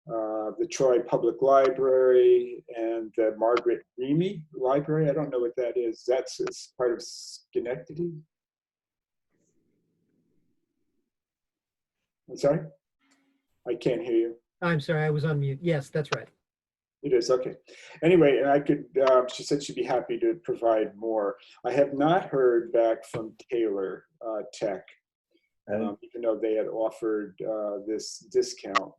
The Troy Public Library and the Margaret Remy Library. I don't know what that is. It's part of Schenectady. I'm sorry? I can't hear you. I'm sorry, I was on mute. Yes, that's right. It is, okay. Anyway, and I could, she said she'd be happy to provide more. I have not heard back from Taylor Tech, even though they had offered this discount.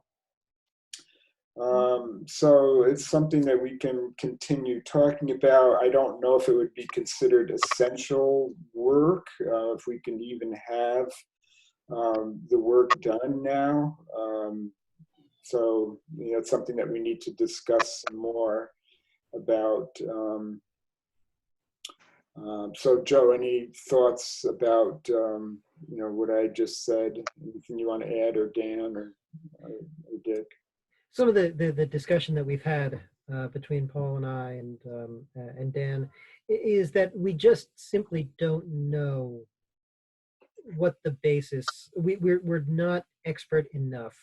So it's something that we can continue talking about. I don't know if it would be considered essential work, if we can even have the work done now. So, it's something that we need to discuss some more about. So Joe, any thoughts about, what I just said? Anything you want to add, or Dan or Dick? Some of the discussion that we've had between Paul and I and Dan is that we just simply don't know what the basis. We're not expert enough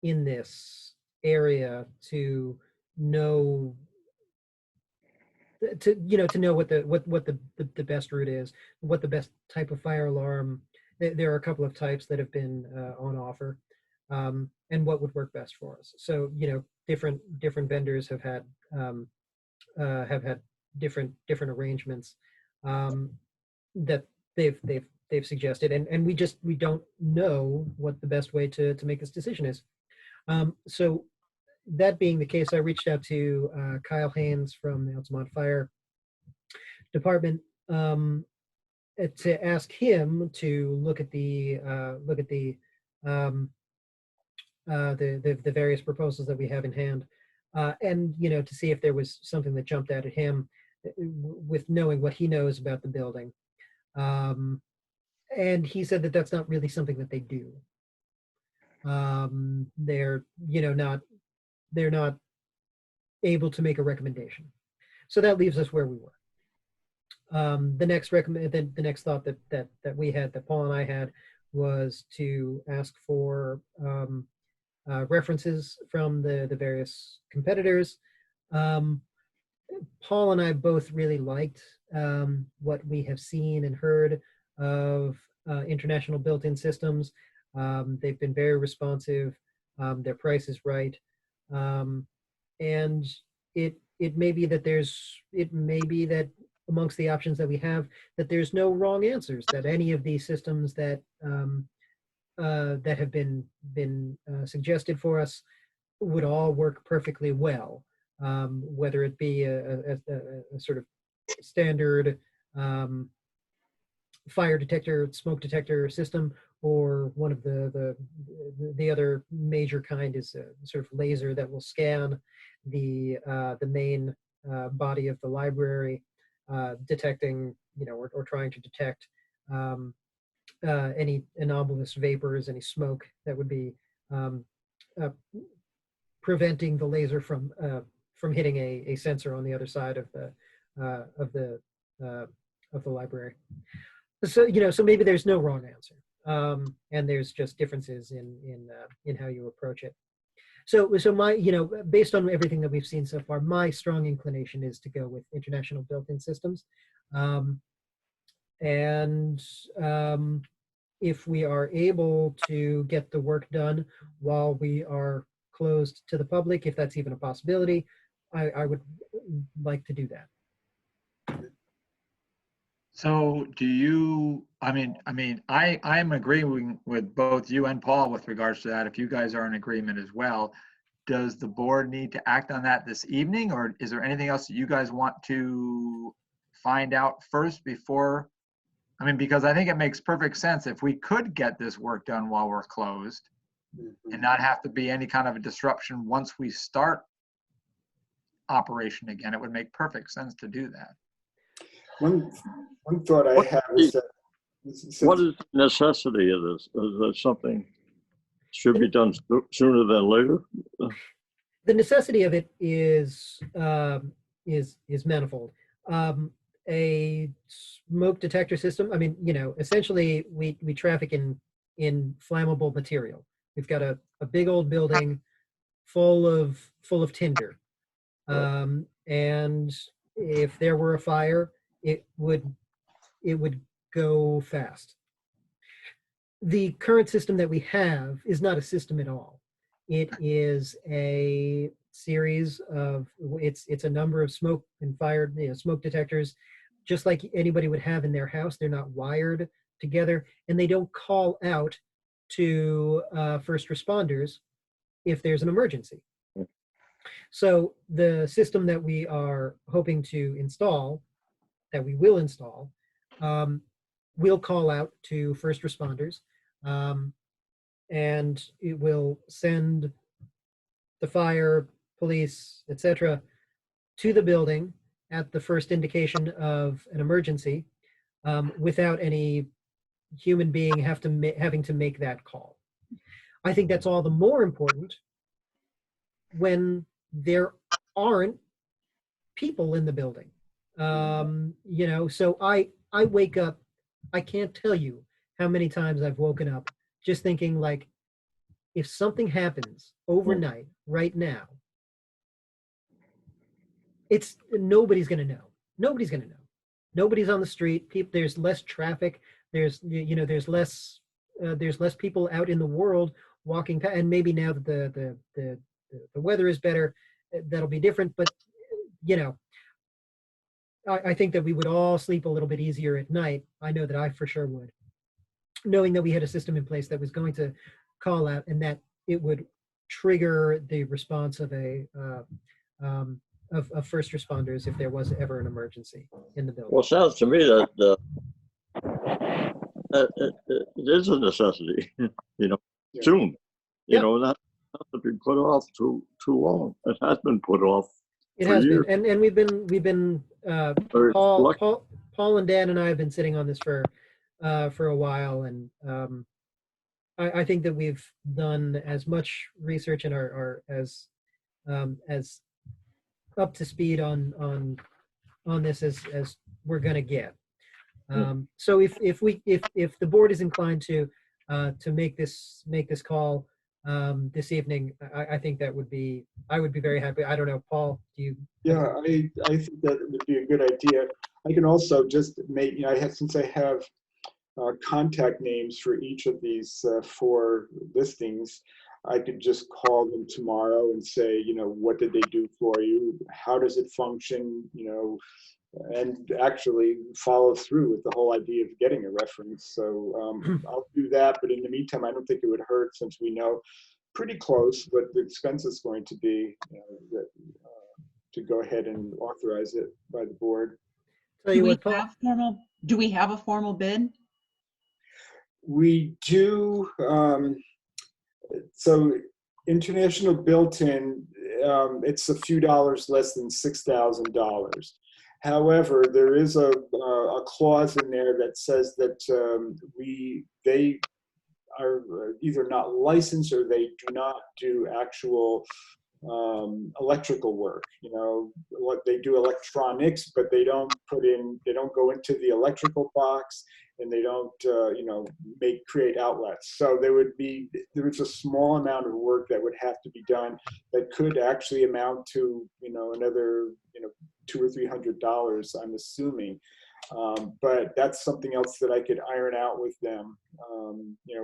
in this area to know to know what the best route is, what the best type of fire alarm. There are a couple of types that have been on offer, and what would work best for us. So different vendors have had different arrangements that they've suggested, and we don't know what the best way to make this decision is. So that being the case, I reached out to Kyle Haynes from the Altamont Fire Department to ask him to look at the various proposals that we have in hand, and to see if there was something that jumped out at him with knowing what he knows about the building. And he said that that's not really something that they do. They're not able to make a recommendation. So that leaves us where we were. The next thought that we had, that Paul and I had, was to ask for references from the various competitors. Paul and I both really liked what we have seen and heard of International Built-In Systems. They've been very responsive. Their price is right. And it may be that amongst the options that we have, that there's no wrong answers, that any of these systems that have been suggested for us would all work perfectly well, whether it be a sort of standard fire detector, smoke detector system, or one of the other major kind is a sort of laser that will scan the main body of the library, detecting, or trying to detect any anomalous vapors, any smoke that would be preventing the laser from hitting a sensor on the other side of the library. So so maybe there's no wrong answer, and there's just differences in how you approach it. So my based on everything that we've seen so far, my strong inclination is to go with International Built-In Systems, and if we are able to get the work done while we are closed to the public, if that's even a possibility, I would like to do that. So do you, I'm agreeing with both you and Paul with regards to that. If you guys are in agreement as well, does the board need to act on that this evening, or is there anything else that you guys want to find out first before? Because I think it makes perfect sense if we could get this work done while we're closed and not have to be any kind of a disruption once we start operation again. It would make perfect sense to do that. One thought I What have is is that what since is the necessity of this? Is there something should be done sooner than later? The necessity of it is manifold. A smoke detector system. I mean, essentially, we traffic in flammable material. We've got a big old building full of tinder, and if there were a fire, it would go fast. The current system that we have is not a system at all. It is a series of it's a number of smoke and fire smoke detectors, just like anybody would have in their house. They're not wired together, and they don't call out to first responders if there's an emergency. So the system that we are hoping to install, that we will install, will call out to first responders, and it will send the fire, police, etc., to the building at the first indication of an emergency, without any human being having to make that call. I think that's all the more important when there aren't people in the building. So I wake up, I can't tell you how many times I've woken up just thinking, like, if something happens overnight right now, nobody's going to know. Nobody's going to know. Nobody's on the street. There's less traffic. There's less people out in the world walking past. And maybe now that the weather is better, that'll be different. But I think that we would all sleep a little bit easier at night. I know that I for sure would, knowing that we had a system in place that was going to call out and that it would trigger the response of of first responders if there was ever an emergency in the building. Well, it sounds to me that it is a necessity. Soon. Not to be put off too long. It has been put off. It has been, and we've been Paul and Dan and I have been sitting on this for a while, and I think that we've done as much research and are as up to speed on this as we're gonna get. So if the board is inclined to make this call this evening, I think I would be very happy. I don't know, Paul, do you? Yeah, I think that would be a good idea. I can also just make, since I have contact names for each of these 4 listings, I could just call them tomorrow and say, what did they do for you? How does it function? And actually follow through with the whole idea of getting a reference. So I'll do that. But in the meantime, I don't think it would hurt, since we know pretty close what the expense is going to be, to go ahead and authorize it by the board. Do we have a formal bid? We do. So International Built-In, it's a few dollars less than $6,000. However, there is a clause in there that says that they are either not licensed or they do not do actual electrical work. What they do electronics, but they don't go into the electrical box, and they don't create outlets. So there was a small amount of work that would have to be done that could actually amount to another $200 or $300, I'm assuming. But that's something else that I could iron out with them,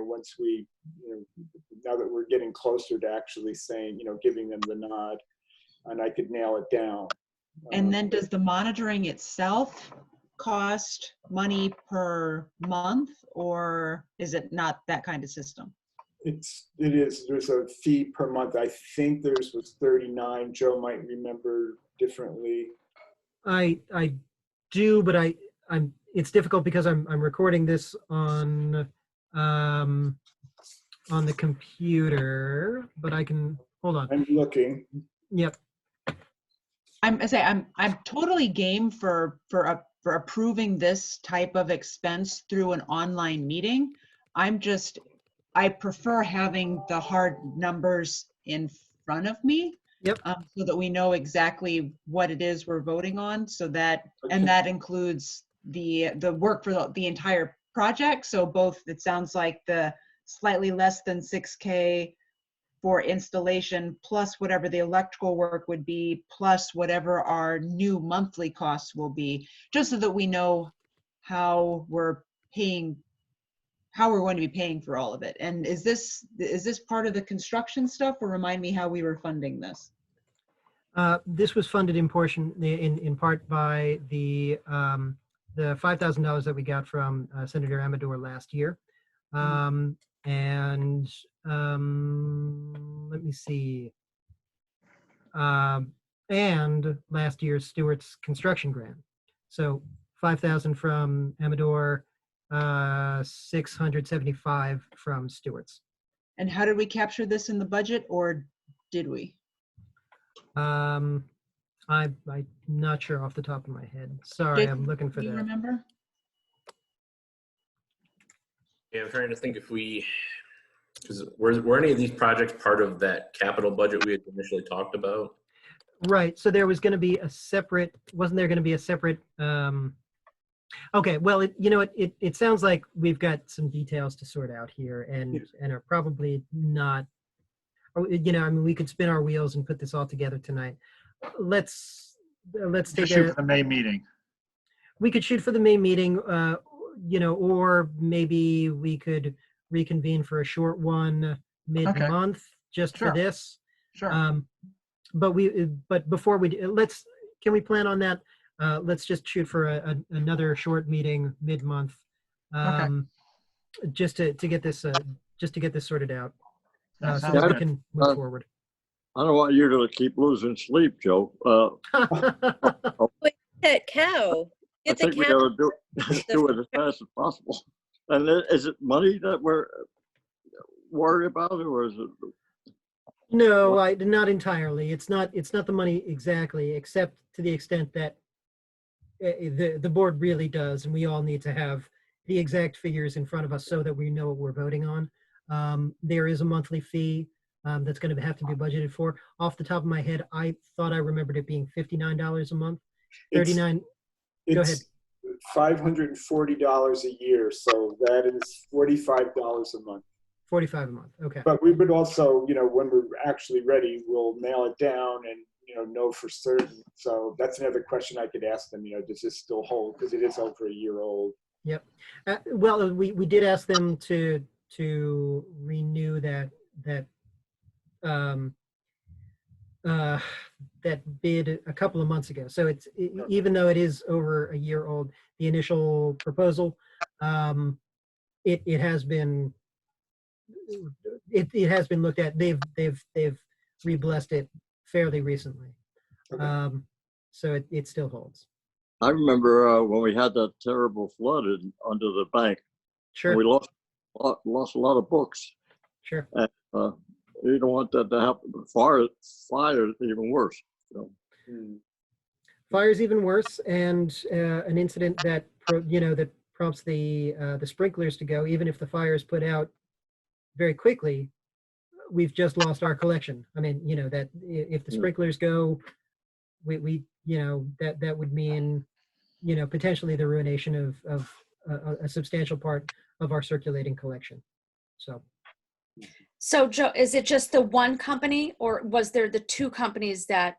once we, now that we're getting closer to actually saying, giving them the nod, and I could nail it down. And then does the monitoring itself cost money per month, or is it not that kind of system? It is. There's a fee per month. I think theirs was $39. Joe might remember differently. I do, but I'm. It's difficult because I'm recording this on the computer, but I can hold on. I'm looking. Yep. I'm totally game for for approving this type of expense through an online meeting. I prefer having the hard numbers in front of me. Yep. So that we know exactly what it is we're voting on, and that includes the work for the entire project. So both, it sounds like the slightly less than 6K for installation, plus whatever the electrical work would be, plus whatever our new monthly costs will be, just so that we know how we're going to be paying for all of it. And is this part of the construction stuff, or remind me how we were funding this? This was funded in part by the $5,000 that we got from Senator Amador last year. And let me see. And last year's Stewart's construction grant. So 5,000 from Amador, 675 from Stewart's. And how did we capture this in the budget, or did we? I'm not sure off the top of my head. Sorry, I'm looking for Do you that. remember? Yeah, I'm trying to think because were any of these projects part of that capital budget we had initially talked about? Right. So there was going to be a separate, wasn't there going to be a separate, okay, well, it sounds like we've got some details to sort out here and are probably not, I mean, we could spin our wheels and put this all together tonight. Let's take Shoot for the May meeting. We could shoot for the May meeting, or maybe we could reconvene for a short one mid-month just for this. Sure. But before we can we plan on that? Let's just shoot for another short meeting mid-month, just to get this sorted out, so that we can move forward. I don't want you to keep losing sleep, Joe. That cow. I think we got to do it as fast as possible. And is it money that we're worried about, or is it? No, not entirely. It's not the money exactly, except to the extent that the board really does, and we all need to have the exact figures in front of us so that we know what we're voting on. There is a monthly fee that's going to have to be budgeted for. Off the top of my head, I thought I remembered it being $59 a month. 39. Go ahead. $540 a year, so that is $45 a month. 45 a month. Okay. But we would also, when we're actually ready, we'll nail it down and know for certain. So that's another question I could ask them. Does this still hold? Because it is over a year old. Yep. Well, we did ask them to renew that bid a couple of months ago. So even though it is over a year old, the initial proposal, it has been looked at. They've re-blessed it fairly recently. Okay. So it still holds. I remember when we had that terrible flood under the bank. Sure. We lost a lot of books. Sure. And, you don't want that to happen. Fire is even worse. So. Fire is even worse, and an incident that that prompts the sprinklers to go, even if the fire is put out very quickly, we've just lost our collection. I mean, that if the sprinklers go, we that would mean potentially the ruination of a substantial part of our circulating collection. So Joe, is it just the one company, or was there the two companies that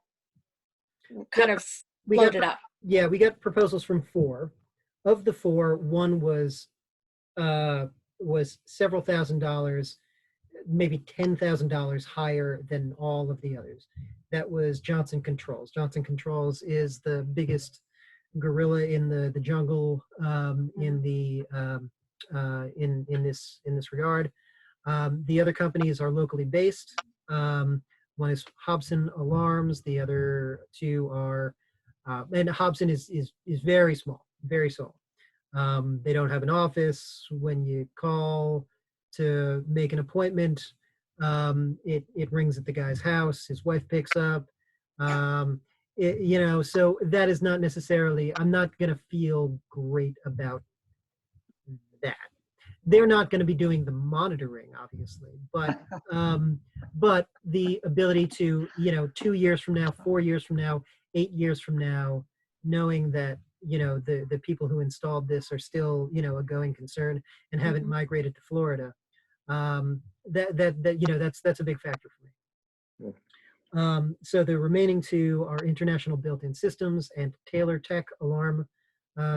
kind of loaded up? Yeah, we got proposals from 4. Of the 4, one was several $1,000s, maybe $10,000 higher than all of the others. That was Johnson Controls. Johnson Controls is the biggest gorilla in the jungle in this regard. The other companies are locally based. One is Hobson Alarms. The other two are, and Hobson is very small, very small. They don't have an office. When you call to make an appointment, it rings at the guy's house. His wife picks up. you know, so that is not necessarily, I'm not going to feel great about that. They're not going to be doing the monitoring, obviously, but the ability to, you know, 2 years from now, 4 years from now, 8 years from now, knowing that, you know, the people who installed this are still, you know, a going concern and haven't migrated to Florida, that you know, that's a big factor for me. So the remaining two are international built-in systems and Taylor Tech alarm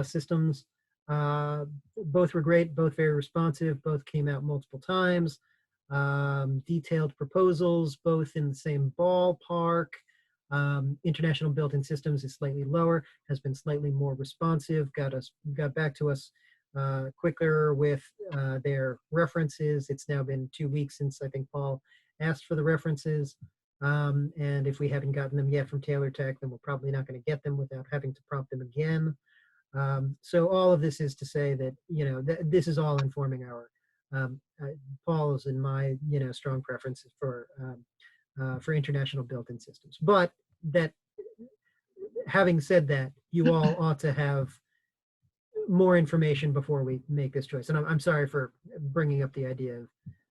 systems. Both were great, both very responsive, both came out multiple times. Detailed proposals, both in the same ballpark. International built-in systems is slightly lower, has been slightly more responsive, got back to us quicker with their references. It's now been 2 weeks since I think Paul asked for the references. And if we haven't gotten them yet from Taylor Tech, then we're probably not going to get them without having to prompt them again. So all of this is to say that, you know, this is all informing our Paul's and my, you know, strong preferences for international built-in systems. But that, having said that, you all ought to have more information before we make this choice. And I'm sorry for bringing up the idea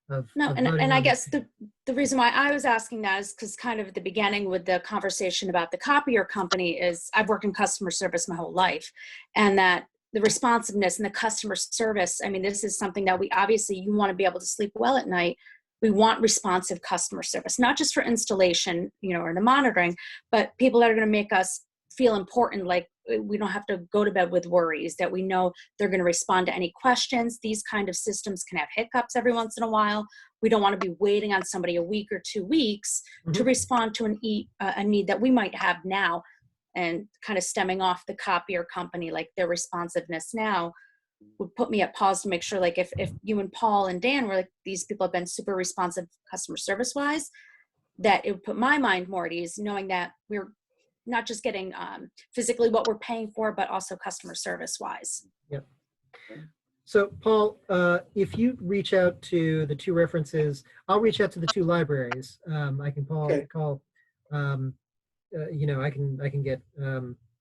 of No, of and voting I on guess this. the reason why I was asking that is because kind of at the beginning with the conversation about the copier company is I've worked in customer service my whole life, and that the responsiveness and the customer service, I mean, this is something that we obviously, you want to be able to sleep well at night. We want responsive customer service, not just for installation, you know, or the monitoring, but people that are going to make us feel important, like we don't have to go to bed with worries, that we know they're going to respond to any questions. These kind of systems can have hiccups every once in a while. We don't want to be waiting on somebody a week or 2 weeks to respond to a need that we might have now, and kind of stemming off the copier company, like their responsiveness now would put me at pause to make sure, like if you and Paul and Dan were like, these people have been super responsive customer service wise, that it would put my mind more at ease knowing that we're not just getting physically what we're paying for, but also customer service wise. Yep. So Paul, if you reach out to the two references, I'll reach out to the two libraries. I can call, you know, I can get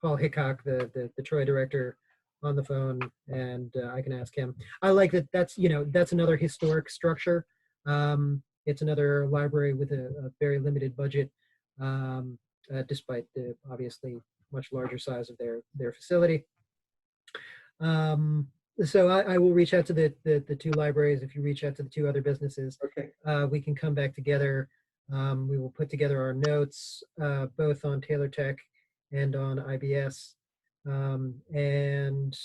Paul Hickok, the Troy director, on the phone, and I can ask him. I like that. That's, you know, that's another historic structure. It's another library with a very limited budget. Despite the obviously much larger size of their facility. So I will reach out to the two libraries. If you reach out to the two other businesses, Okay. We can come back together. We will put together our notes, both on Taylor Tech and on IBS, and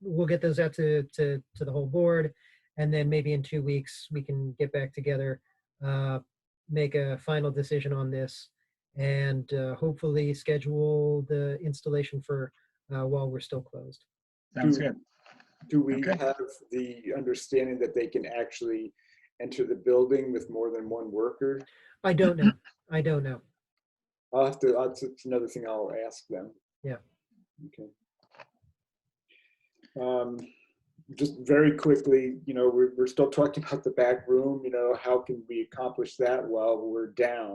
we'll get those out to the whole board. And then maybe in 2 weeks we can get back together, make a final decision on this, and hopefully schedule the installation for while we're still closed. Sounds good. Do we Okay. have the understanding that they can actually enter the building with more than one worker? I don't know. I don't know. That's another thing I'll ask them. Yeah. Okay. Just very quickly, you know, we're still talking about the back room. You know, how can we accomplish that while we're down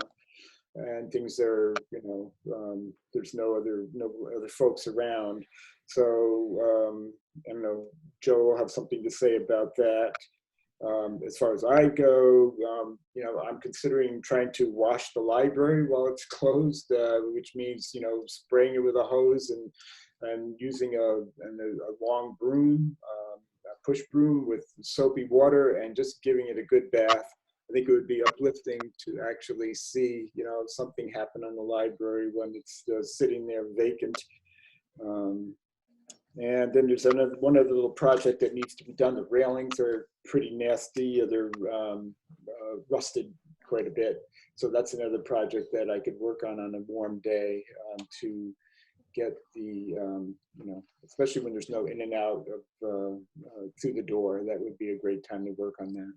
and things are, you know, there's no other folks around. So I don't know, Joe will have something to say about that. As far as I go, you know, I'm considering trying to wash the library while it's closed, which means, you know, spraying it with a hose and using a long broom, a push broom with soapy water, and just giving it a good bath. I think it would be uplifting to actually see, you know, something happen on the library when it's sitting there vacant. And then there's one other little project that needs to be done. The railings are pretty nasty. They're rusted quite a bit. So that's another project that I could work on a warm day, to get the, you know, especially when there's no in and out of through the door. That would be a great time to work on that.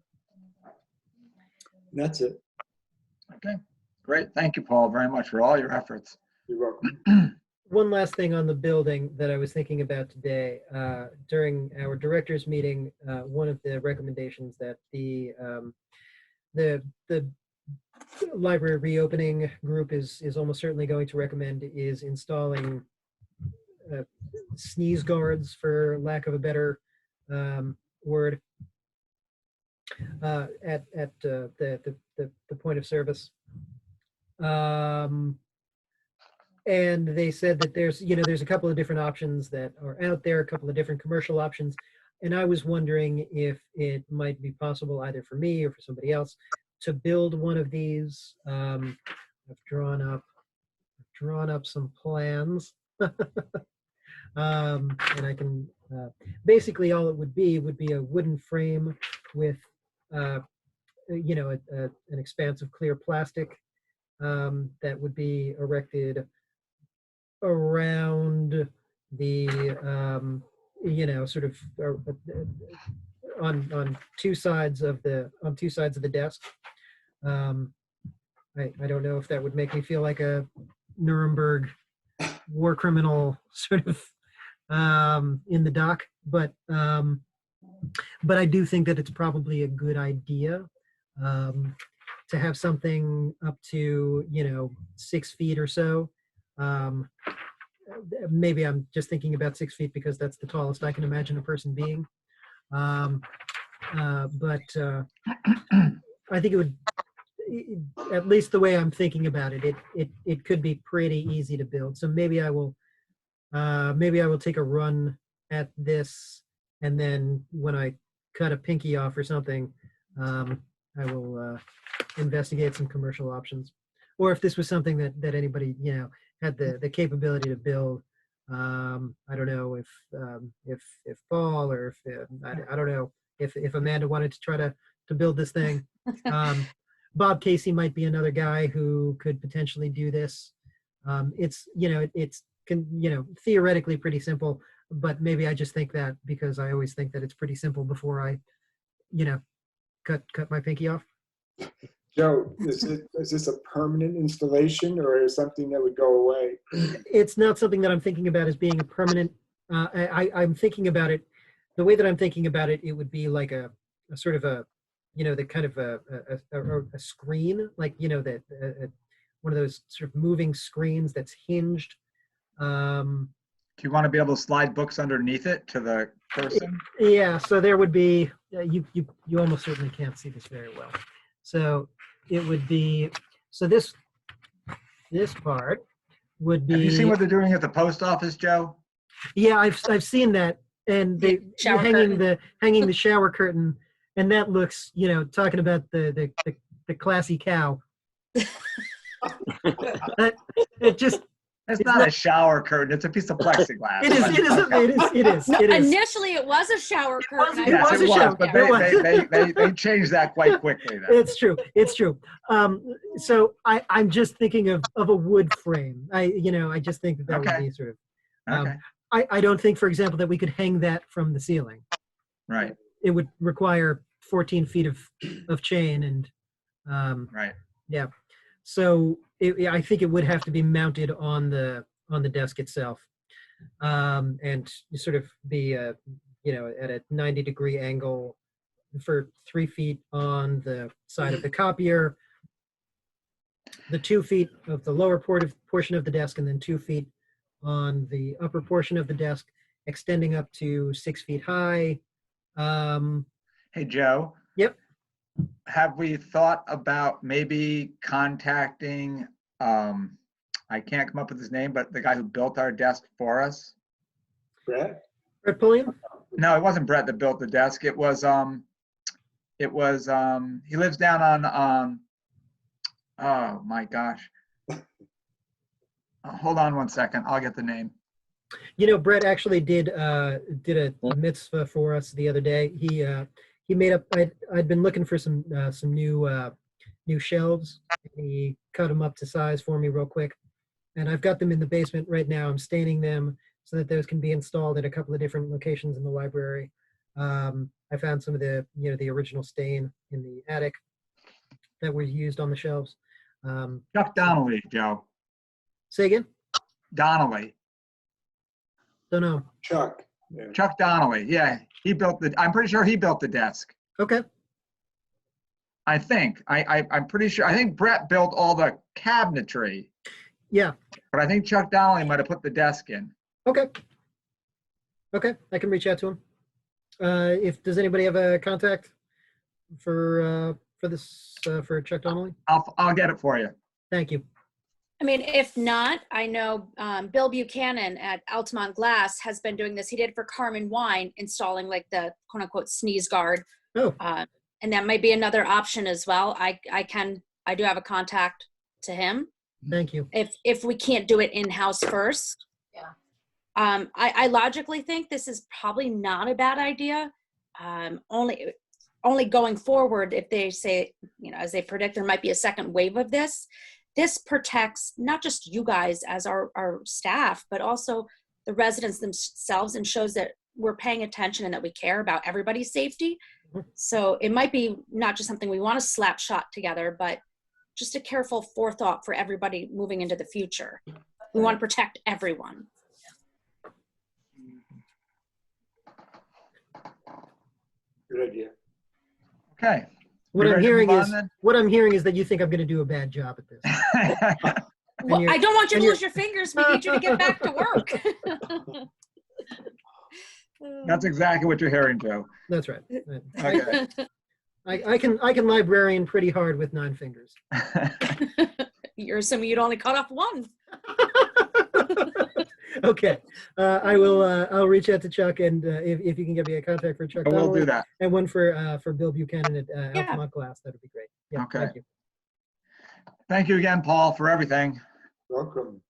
And that's it. Okay, great. Thank you, Paul, very much for all your efforts. You're welcome. One last thing on the building that I was thinking about today. During our directors meeting, one of the recommendations that the library reopening group is almost certainly going to recommend is installing sneeze guards, for lack of a better word, at the point of service. And they said that there's a couple of different options that are out there, a couple of different commercial options. And I was wondering if it might be possible either for me or for somebody else to build one of these. I've drawn up some plans. And I can, basically all it would be a wooden frame with, an expanse of clear plastic that would be erected around the, sort of on two sides of the desk. I don't know if that would make me feel like a Nuremberg war criminal sort of in the dock, but I do think that it's probably a good idea to have something up to 6 feet or so. Maybe I'm just thinking about 6 feet because that's the tallest I can imagine a person being. But I think it would, at least the way I'm thinking about it, it could be pretty easy to build. So maybe I will take a run at this, and then when I cut a pinky off or something, I will investigate some commercial options. Or if this was something that anybody had the capability to build, I don't know if Paul or if I don't know if Amanda wanted to try to build this thing. Bob Casey might be another guy who could potentially do this. It's theoretically pretty simple, but maybe I just think that because I always think that it's pretty simple before I cut my pinky off. Joe, is this a permanent installation or is something that would go away? It's not something that I'm thinking about as being a permanent. I'm thinking about it, the way that I'm thinking about it, it would be like a sort of a, the kind of a screen, like, that one of those sort of moving screens that's hinged. Do you want to be able to slide books underneath it to the person? Yeah, so there would be, you almost certainly can't see this very well. So it would be, so this part would be. Have you seen what they're doing at the post office, Joe? Yeah, I've seen that, and they hanging the shower curtain, and that looks, talking about the classy cow. It just. It's not a shower curtain. It's a piece of plexiglass. It is. Initially, it was a shower curtain. It was a shower curtain. But they changed that quite quickly. Then. It's true. So I'm just thinking of a wood frame. I just think that would be sort of. Okay. I don't think, for example, that we could hang that from the ceiling. Right. It would require 14 feet of chain and. Right. Yeah. So I think it would have to be mounted on the desk itself, and sort of be at a 90-degree angle for 3 feet on the side of the copier, the 2 feet of the lower portion of the desk, and then 2 feet on the upper portion of the desk, extending up to 6 feet high. Hey, Joe. Yep. Have we thought about maybe contacting, I can't come up with his name, but the guy who built our desk for us? Brett? Brett Pulliam? No, it wasn't Brett that built the desk. It was he lives down on, oh my gosh. Hold on one second. I'll get the name. Brett actually did a mitzvah for us the other day. He made up. I'd been looking for some new shelves. He cut them up to size for me real quick, and I've got them in the basement right now. I'm staining them so that those can be installed at a couple of different locations in the library. I found some of the the original stain in the attic that was used on the shelves. Chuck Donnelly, Joe. Say again? Donnelly. Don't know. Chuck. Yeah. Chuck Donnelly. Yeah, I'm pretty sure he built the desk. Okay. I think. I'm pretty sure. I think Brett built all the cabinetry, Yeah. but I think Chuck Donnelly might have put the desk in. Okay. Okay. I can reach out to him. Does anybody have a contact for for Chuck Donnelly? I'll get it for you. Thank you. I mean, if not, I know Bill Buchanan at Altamont Glass has been doing this. He did it for Carmen Wine, installing like the quote unquote sneeze guard. Oh. And that might be another option as well. I do have a contact to him. Thank you. If we can't do it in-house first. Yeah. I logically think this is probably not a bad idea. Only going forward, if they say, you know, as they predict there might be a second wave of this protects not just you guys as our staff, but also the residents themselves, and shows that we're paying attention and that we care about everybody's safety. So it might be not just something we want to slap shot together, but just a careful forethought for everybody moving into the future. We want to protect everyone. Good idea. Okay. What We I'm ready to hearing move on is then? what I'm hearing is that you think I'm going to do a bad job at this. Well, you're- I don't want you and to you're- lose your fingers. We need you to get back to work. That's exactly what you're hearing, Joe. That's right. Okay. I can librarian pretty hard with 9 fingers. You're assuming you'd only cut off one. Okay. I'll reach out to Chuck, and if you can get me a contact for Chuck We'll Donnelly do that. and one for Bill Buchanan at Altamont Glass, that would be great. Yeah, Okay. Thank you. Thank you again, Paul, for everything. Welcome.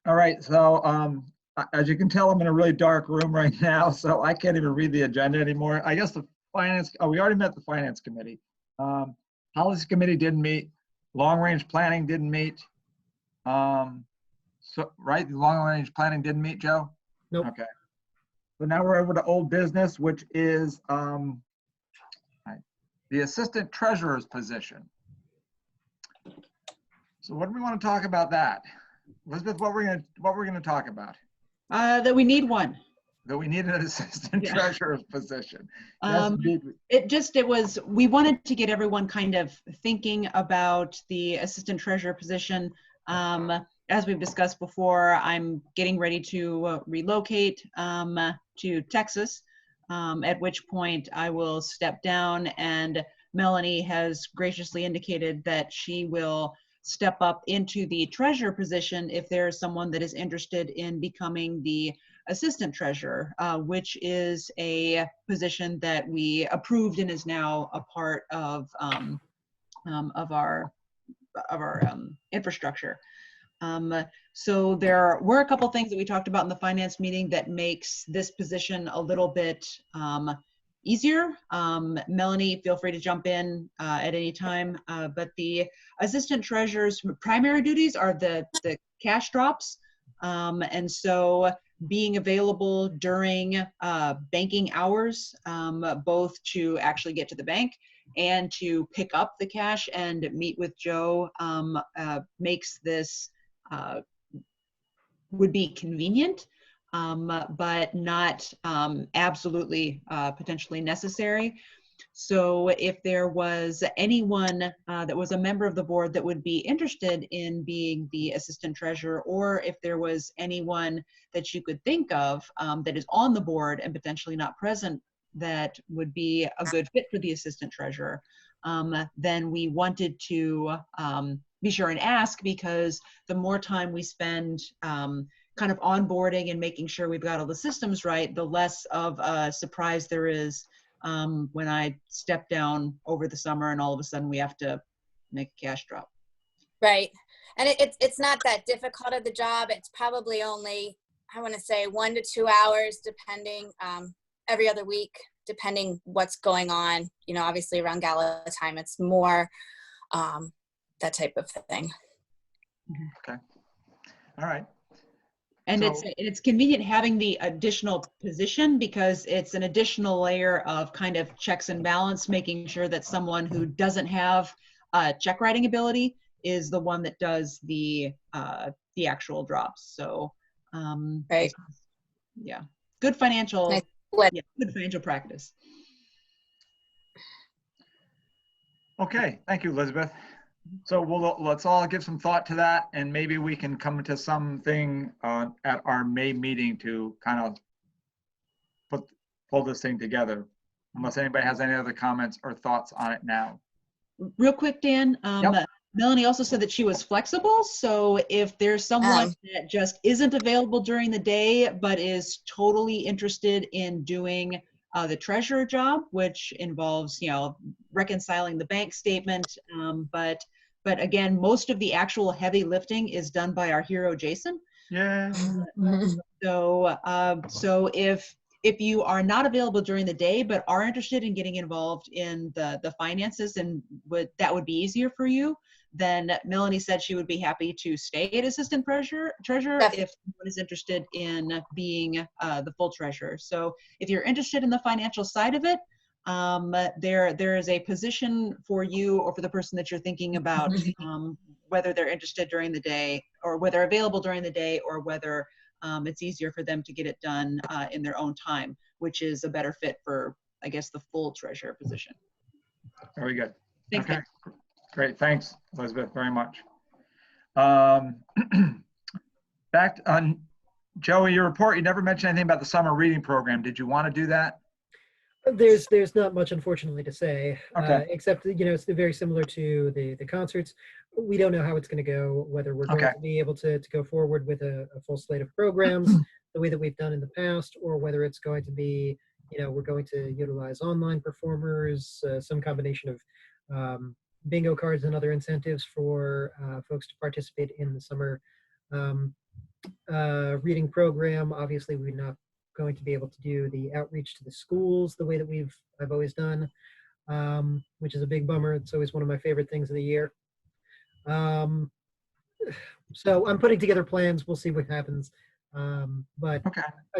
All right, so as you can tell, I'm in a really dark room right now, so I can't even read the agenda anymore. I guess the finance, we already met the finance committee. Policy committee didn't meet. Long range planning didn't meet. So, right, the long range planning didn't meet, Joe? Nope. Okay. So now we're over to old business, which is the assistant treasurer's position. So what do we want to talk about that? Elizabeth, what we're gonna talk about? That we need one. That we need an assistant Yeah. treasurer's position. Yes, indeed. We wanted to get everyone kind of thinking about the assistant treasurer position. As we've discussed before, I'm getting ready to relocate to Texas, at which point I will step down, and Melanie has graciously indicated that she will step up into the treasurer position if there's someone that is interested in becoming the assistant treasurer, which is a position that we approved and is now a part of our infrastructure. So there were a couple things that we talked about in the finance meeting that makes this position a little bit easier. Melanie, feel free to jump in at any time, but the assistant treasurer's primary duties are the cash drops. And so being available during banking hours, both to actually get to the bank and to pick up the cash and meet with Joe, makes this would be convenient, but not absolutely potentially necessary. So if there was anyone that was a member of the board that would be interested in being the assistant treasurer, or if there was anyone that you could think of that is on the board and potentially not present that would be a good fit for the assistant treasurer, then we wanted to be sure and ask, because the more time we spend kind of onboarding and making sure we've got all the systems right, the less of a surprise there is when I step down over the summer and all of a sudden we have to make a cash drop. Right. And it's not that difficult of the job. It's probably only, I want to say 1 to 2 hours, depending, every other week, depending what's going on. You know, obviously around gala time, it's more that type of thing. Okay. All right. And So- it's convenient having the additional position, because it's an additional layer of kind of checks and balance, making sure that someone who doesn't have check writing ability is the one that does the actual drops. So Right. yeah, good financial, Nice split. yeah, good financial practice. Okay, thank you, Elizabeth. So let's all give some thought to that, and maybe we can come to something at our May meeting to kind of pull this thing together, unless anybody has any other comments or thoughts on it now. Real quick, Dan, Yep. Melanie also said that she was flexible. So if there's someone that just isn't available during the day, but is totally interested in doing the treasurer job, which involves, reconciling the bank statement. But again, most of the actual heavy lifting is done by our hero, Jason. Yeah. So if you are not available during the day but are interested in getting involved in the finances and that would be easier for you, then Melanie said she would be happy to stay at assistant treasurer if someone is interested in being the full treasurer. So if you're interested in the financial side of it, there is a position for you or for the person that you're thinking about, whether they're interested during the day or whether available during the day, or whether it's easier for them to get it done in their own time, which is a better fit for, I guess, the full treasurer position. Very good. Thanks, okay. Dan. Great. Thanks, Elizabeth, very much. Back on Joey, your report, you never mentioned anything about the summer reading program. Did you want to do that? There's not much, unfortunately, to say, Okay. except it's very similar to the concerts. We don't know how it's going to go, whether we're going to be able to go forward with a full slate of programs the way that we've done in the past, or whether it's going to be, we're going to utilize online performers, some combination of bingo cards and other incentives for folks to participate in the summer reading program. Obviously, we're not going to be able to do the outreach to the schools the way that I've always done, which is a big bummer. It's always one of my favorite things of the year. So I'm putting together plans. We'll see what happens. But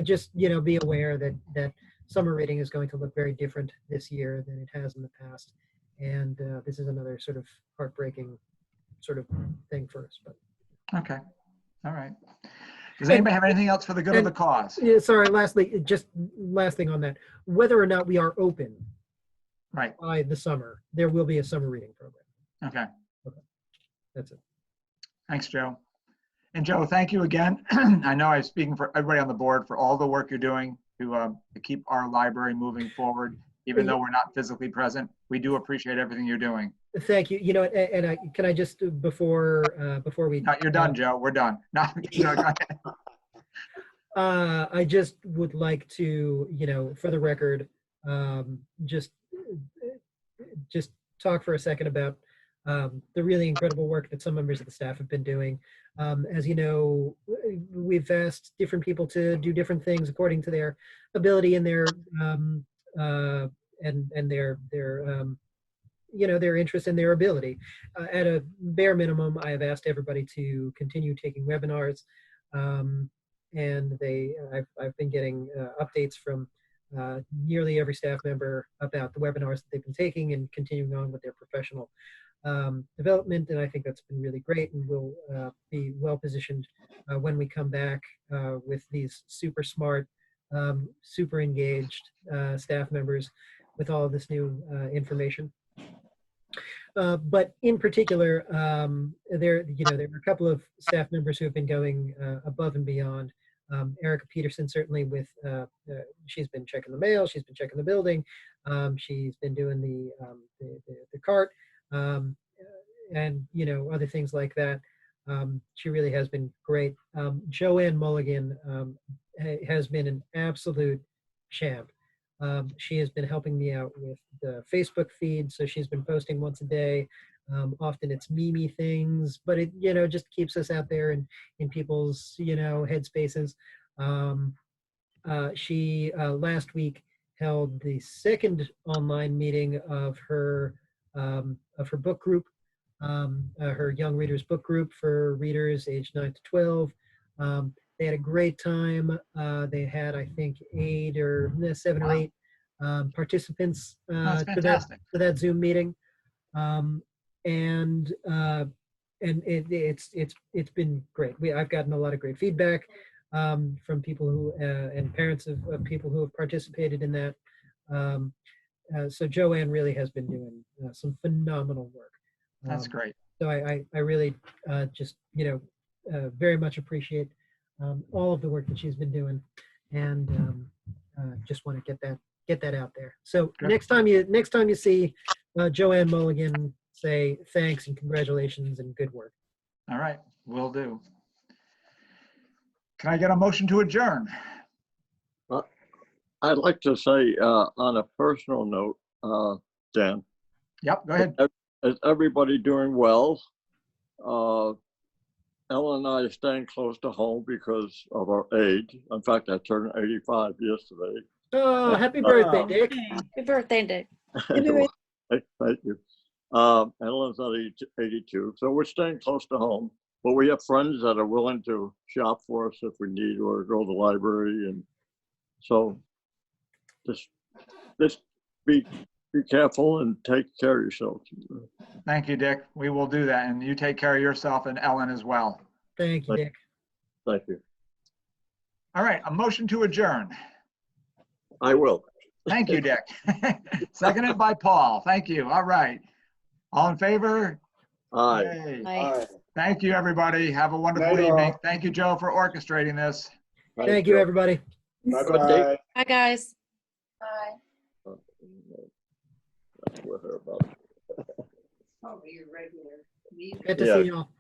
just, be aware that summer reading is going to look very different this year than it has in the past. And this is another sort of heartbreaking sort of thing for us. But okay. All right. Does anybody have anything else for the good of the cause? Sorry, lastly, just last thing on that. Whether or not we are open by the summer, there will be a summer reading program. Okay. That's it. Thanks, Joe. And Joe, thank you again. I know I'm speaking for everybody on the board for all the work you're doing to keep our library moving forward, even though we're not physically present. We do appreciate everything you're doing. Thank you. And can I just before we? No, you're done, Joe. We're done. No, go ahead. I just would like to, for the record, just talk for a second about the really incredible work that some members of the staff have been doing. As you know, we've asked different people to do different things according to their ability and their and their interest and their ability. At a bare minimum, I have asked everybody to continue taking webinars, and I've been getting updates from nearly every staff member about the webinars that they've been taking and continuing on with their professional development, and I think that's been really great, and we'll be well positioned when we come back with these super smart, super engaged staff members with all of this new information. But in particular, there are a couple of staff members who have been going above and beyond. Erica Peterson, certainly she's been checking the mail, she's been checking the building, she's been doing the cart, and other things like that. She really has been great. Joanne Mulligan has been an absolute champ. She has been helping me out with the Facebook feed, so she's been posting once a day. Often it's meme things, but it just keeps us out there in people's headspaces. She last week held the second online meeting of her book group, her young readers book group for readers aged 9 to 12. They had a great time. They had, I think, 7 or 8 participants to that Zoom meeting, and it's been great. I've gotten a lot of great feedback from people who and parents of people who have participated in that. so Joanne really has been doing some phenomenal work. That's great. So I really just, very much appreciate all of the work that she's been doing, and just want to get that out there. So Good. next time you see Joanne Mulligan, say thanks and congratulations and good work. All right, will do. Can I get a motion to adjourn? I'd like to say on a personal note, Dan, Yep, go ahead. is everybody doing well? Ellen and I are staying close to home because of our age. In fact, I turned 85 yesterday. Oh, happy birthday, Dick. Happy birthday, Dick. Thank you. Ellen's at 82, so we're staying close to home. But we have friends that are willing to shop for us if we need, or go to the library, and so just be careful and take care of yourself. Thank you, Dick. We will do that, and you take care of yourself and Ellen as well. Thank you, Dick. Thank you. All right, a motion to adjourn. I will. Thank you, Dick. Seconded by Paul. Thank you. All right. All in favor? Aye. Yay. Bye. Thank you, everybody. Have a wonderful Night, all. evening. Thank you, Joe, for orchestrating this. Thank you, everybody. Bye-bye. Bye, guys. Bye. That's what her about. Good to see you all.